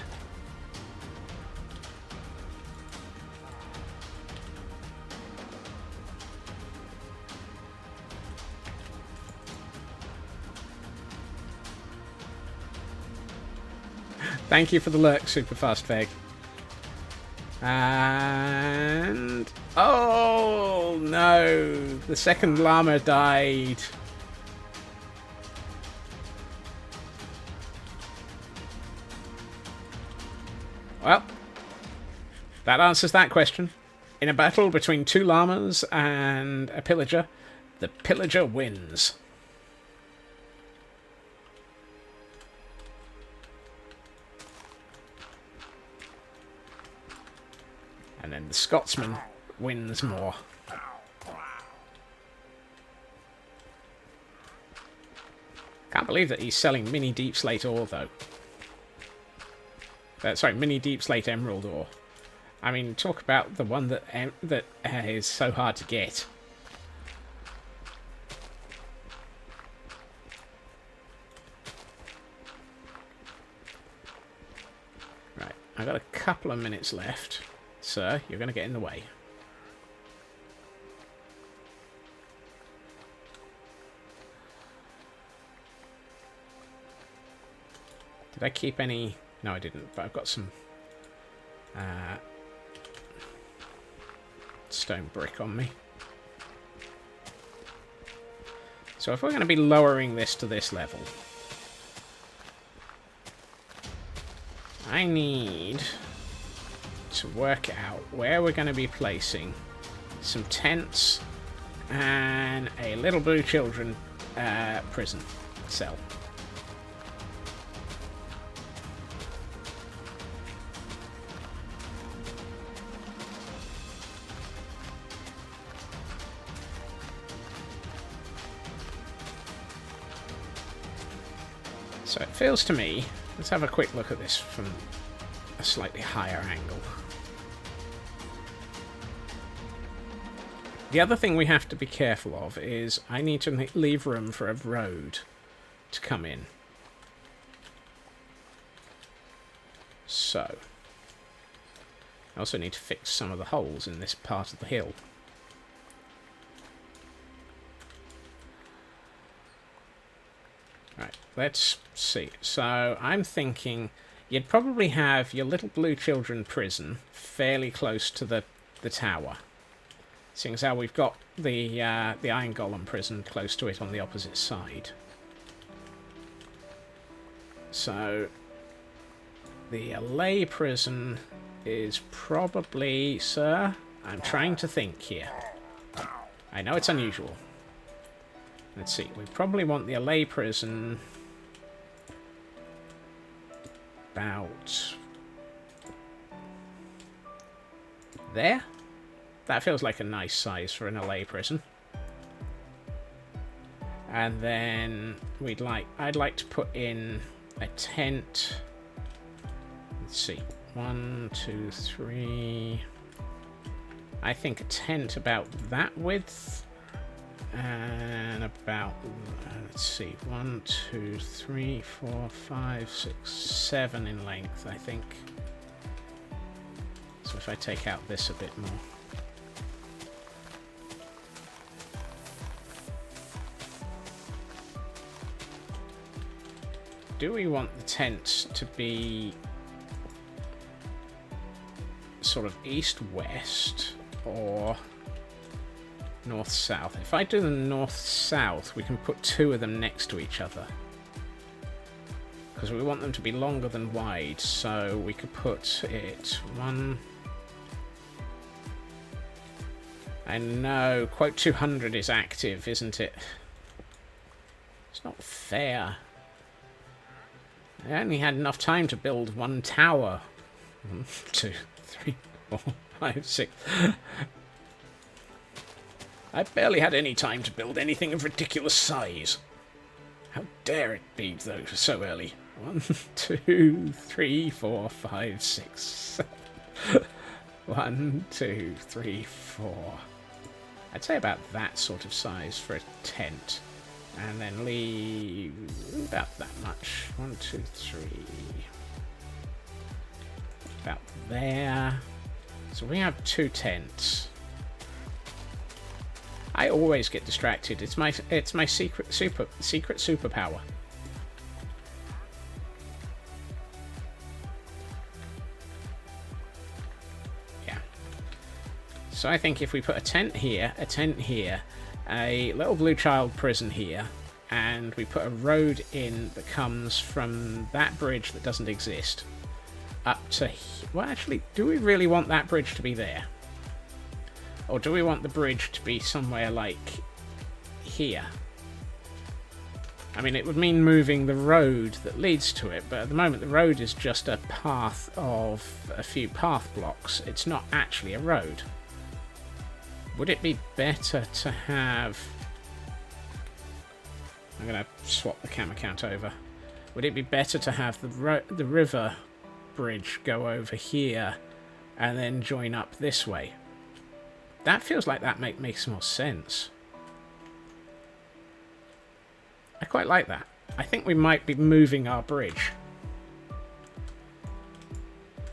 Thank you for the lurk, super fast Veg. And... Oh, no. The second llama died. Well, that answers that question. In a battle between two llamas and a pillager, the pillager wins. And then the Scotsman wins more. Can't believe that he's selling mini deep slate ore, though. Sorry, mini deep slate emerald ore. I mean, talk about the one that is so hard to get. Right, I've got a couple of minutes left. Sir, you're going to get in the way. Did I keep any... No, I didn't, but I've got some stone brick on me. So if we're going to be lowering this to this level, I need to work out where we're going to be placing some tents and a little blue children prison cell. So it feels to me, let's have a quick look at this from a slightly higher angle. The other thing we have to be careful of is I need to leave room for a road to come in. So, I also need to fix some of the holes in this part of the hill. Right, let's see. So, I'm thinking you'd probably have your little blue children prison fairly close to the tower. Seeing as how we've got the Iron Golem prison close to it on the opposite side. So, the LA prison is probably... Sir, I'm trying to think here. I know it's unusual. Let's see, we probably want the LA prison about there. That feels like a nice size for an LA prison. And then I'd like to put in a tent. Let's see, 1, 2, 3. I think a tent about that width. And about, let's see, 1, 2, 3, 4, 5, 6, 7 in length, I think. So if I take out this a bit more. Do we want the tent to be sort of east-west or north-south? If I do the north-south, we can put two of them next to each other. Because we want them to be longer than wide, so we could put it one... I know, quote 200 is active, isn't it? It's not fair. I only had enough time to build one tower. 1, 2, 3, 4, 5, 6. I barely had any time to build anything of ridiculous size. How dare it be, though, so early? 1, 2, 3, 4, 5, 6, 7. 1, 2, 3, 4. I'd say about that sort of size for a tent. And then leave about that much. 1, 2, 3. About there. So we have 2 tents. I always get distracted. It's my secret superpower. Yeah. So I think if we put a tent here, a little blue child prison here, and we put a road in that comes from that bridge that doesn't exist up to... Well, actually, do we really want that bridge to be there? Or do we want the bridge to be somewhere like here? I mean, it would mean moving the road that leads to it, but at the moment the road is just a path of a few path blocks. It's not actually a road. Would it be better to have... I'm going to swap the camera count over. Would it be better to have the river bridge go over here and then join up this way? That feels like that makes more sense. I quite like that. I think we might be moving our bridge.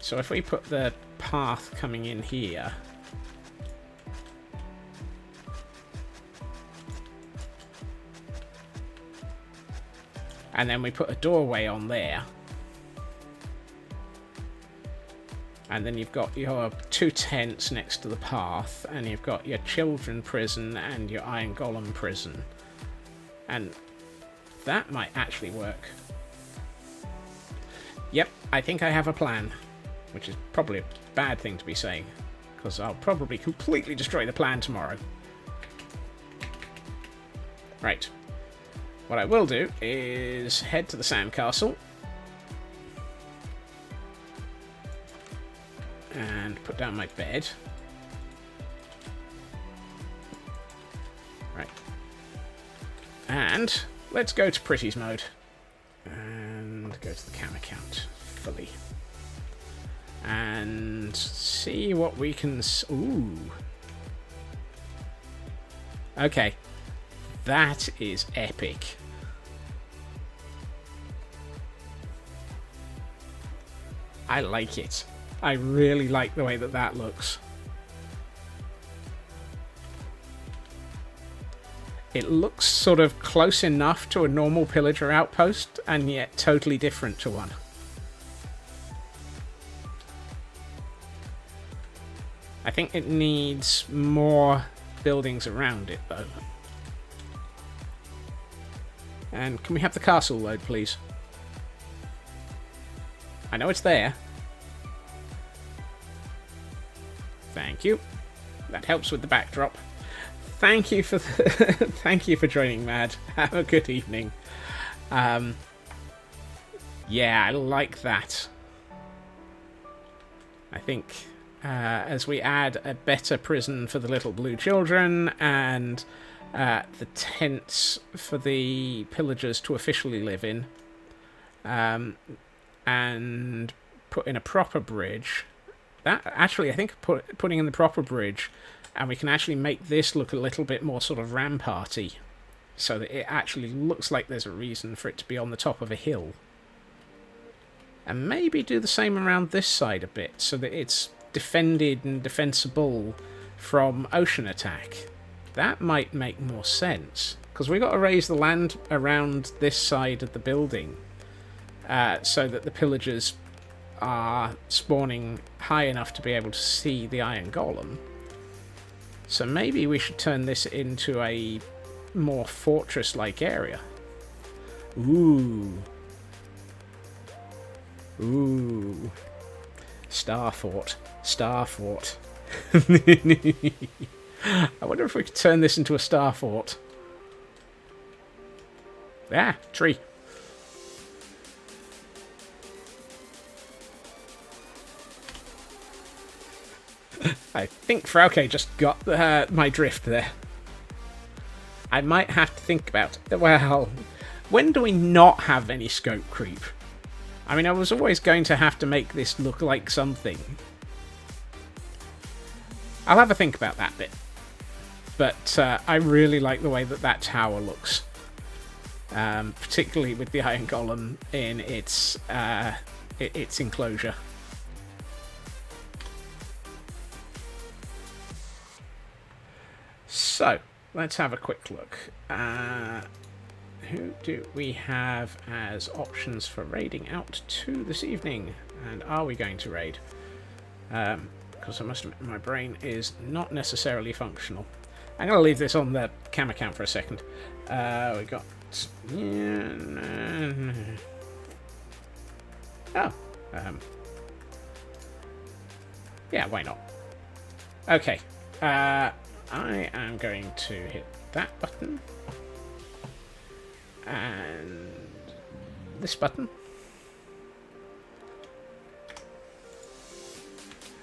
So if we put the path coming in here... and then we put a doorway on there. And then you've got your 2 tents next to the path, and you've got your children prison and your iron golem prison. And that might actually work. Yep, I think I have a plan. Which is probably a bad thing to be saying, because I'll probably completely destroy the plan tomorrow. Right. What I will do is head to the sandcastle and put down my bed. Right. And let's go to Pretty's mode and go to the camera count fully and see what we can... Ooh. Okay. That is epic. I like it. I really like the way that looks. It looks sort of close enough to a normal pillager outpost, and yet totally different to one. I think it needs more buildings around it, though. And can we have the castle load, please? I know it's there. Thank you. That helps with the backdrop. Thank you for thank you for joining, Mad. Have a good evening. Yeah, I like that. I think as we add a better prison for the little blue children and the tents for the pillagers to officially live in, and put in a proper bridge. That actually, I think putting in the proper bridge, and we can actually make this look a little bit more sort of ramparty, so that it actually looks like there's a reason for it to be on the top of a hill. And maybe do the same around this side a bit, so that it's defended and defensible from ocean attack. That might make more sense, because we've got to raise the land around this side of the building, so that the pillagers are spawning high enough to be able to see the iron golem. So maybe we should turn this into a more fortress-like area. Ooh. Ooh. Star Fort. Star Fort. I wonder if we could turn this into a star fort. Ah, tree. I think Frauke just got my drift there. I might have to think about it. Well, when do we not have any scope creep? I mean, I was always going to have to make this look like something. I'll have a think about that bit. But I really like the way that tower looks. Particularly with the iron golem in its enclosure. So, let's have a quick look. Who do we have as options for raiding out to this evening? And are we going to raid? Because I must admit, my brain is not necessarily functional. I'm going to leave this on the cam account for a second. We got... Oh. Yeah, why not? Okay. I am going to hit that button. And this button.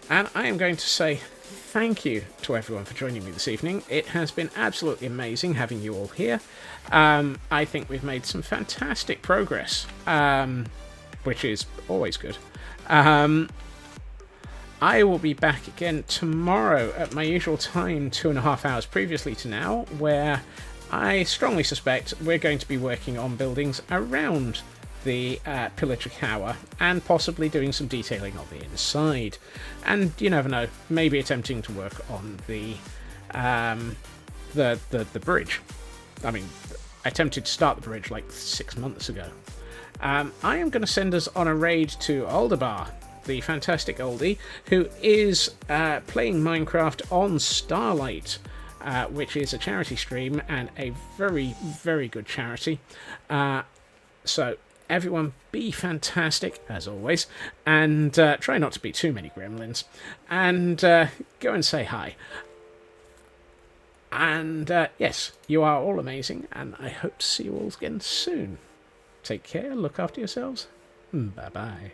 And I am going to say thank you to everyone for joining me this evening. It has been absolutely amazing having you all here. I think we've made some fantastic progress, which is always good. I will be back again tomorrow at my usual time, 2.5 hours previously to now, where I strongly suspect we're going to be working on buildings around the Pillager Tower and possibly doing some detailing on the inside. And you never know, maybe attempting to work on the bridge. I mean, I attempted to start the bridge like 6 months ago. I am going to send us on a raid to Aldebar, the fantastic oldie, who is playing Minecraft on Starlight, which is a charity stream and a very, very good charity. So everyone be fantastic, as always, and try not to be too many gremlins, and go and say hi. And yes, you are all amazing, and I hope to see you all again soon. Take care, look after yourselves, bye-bye.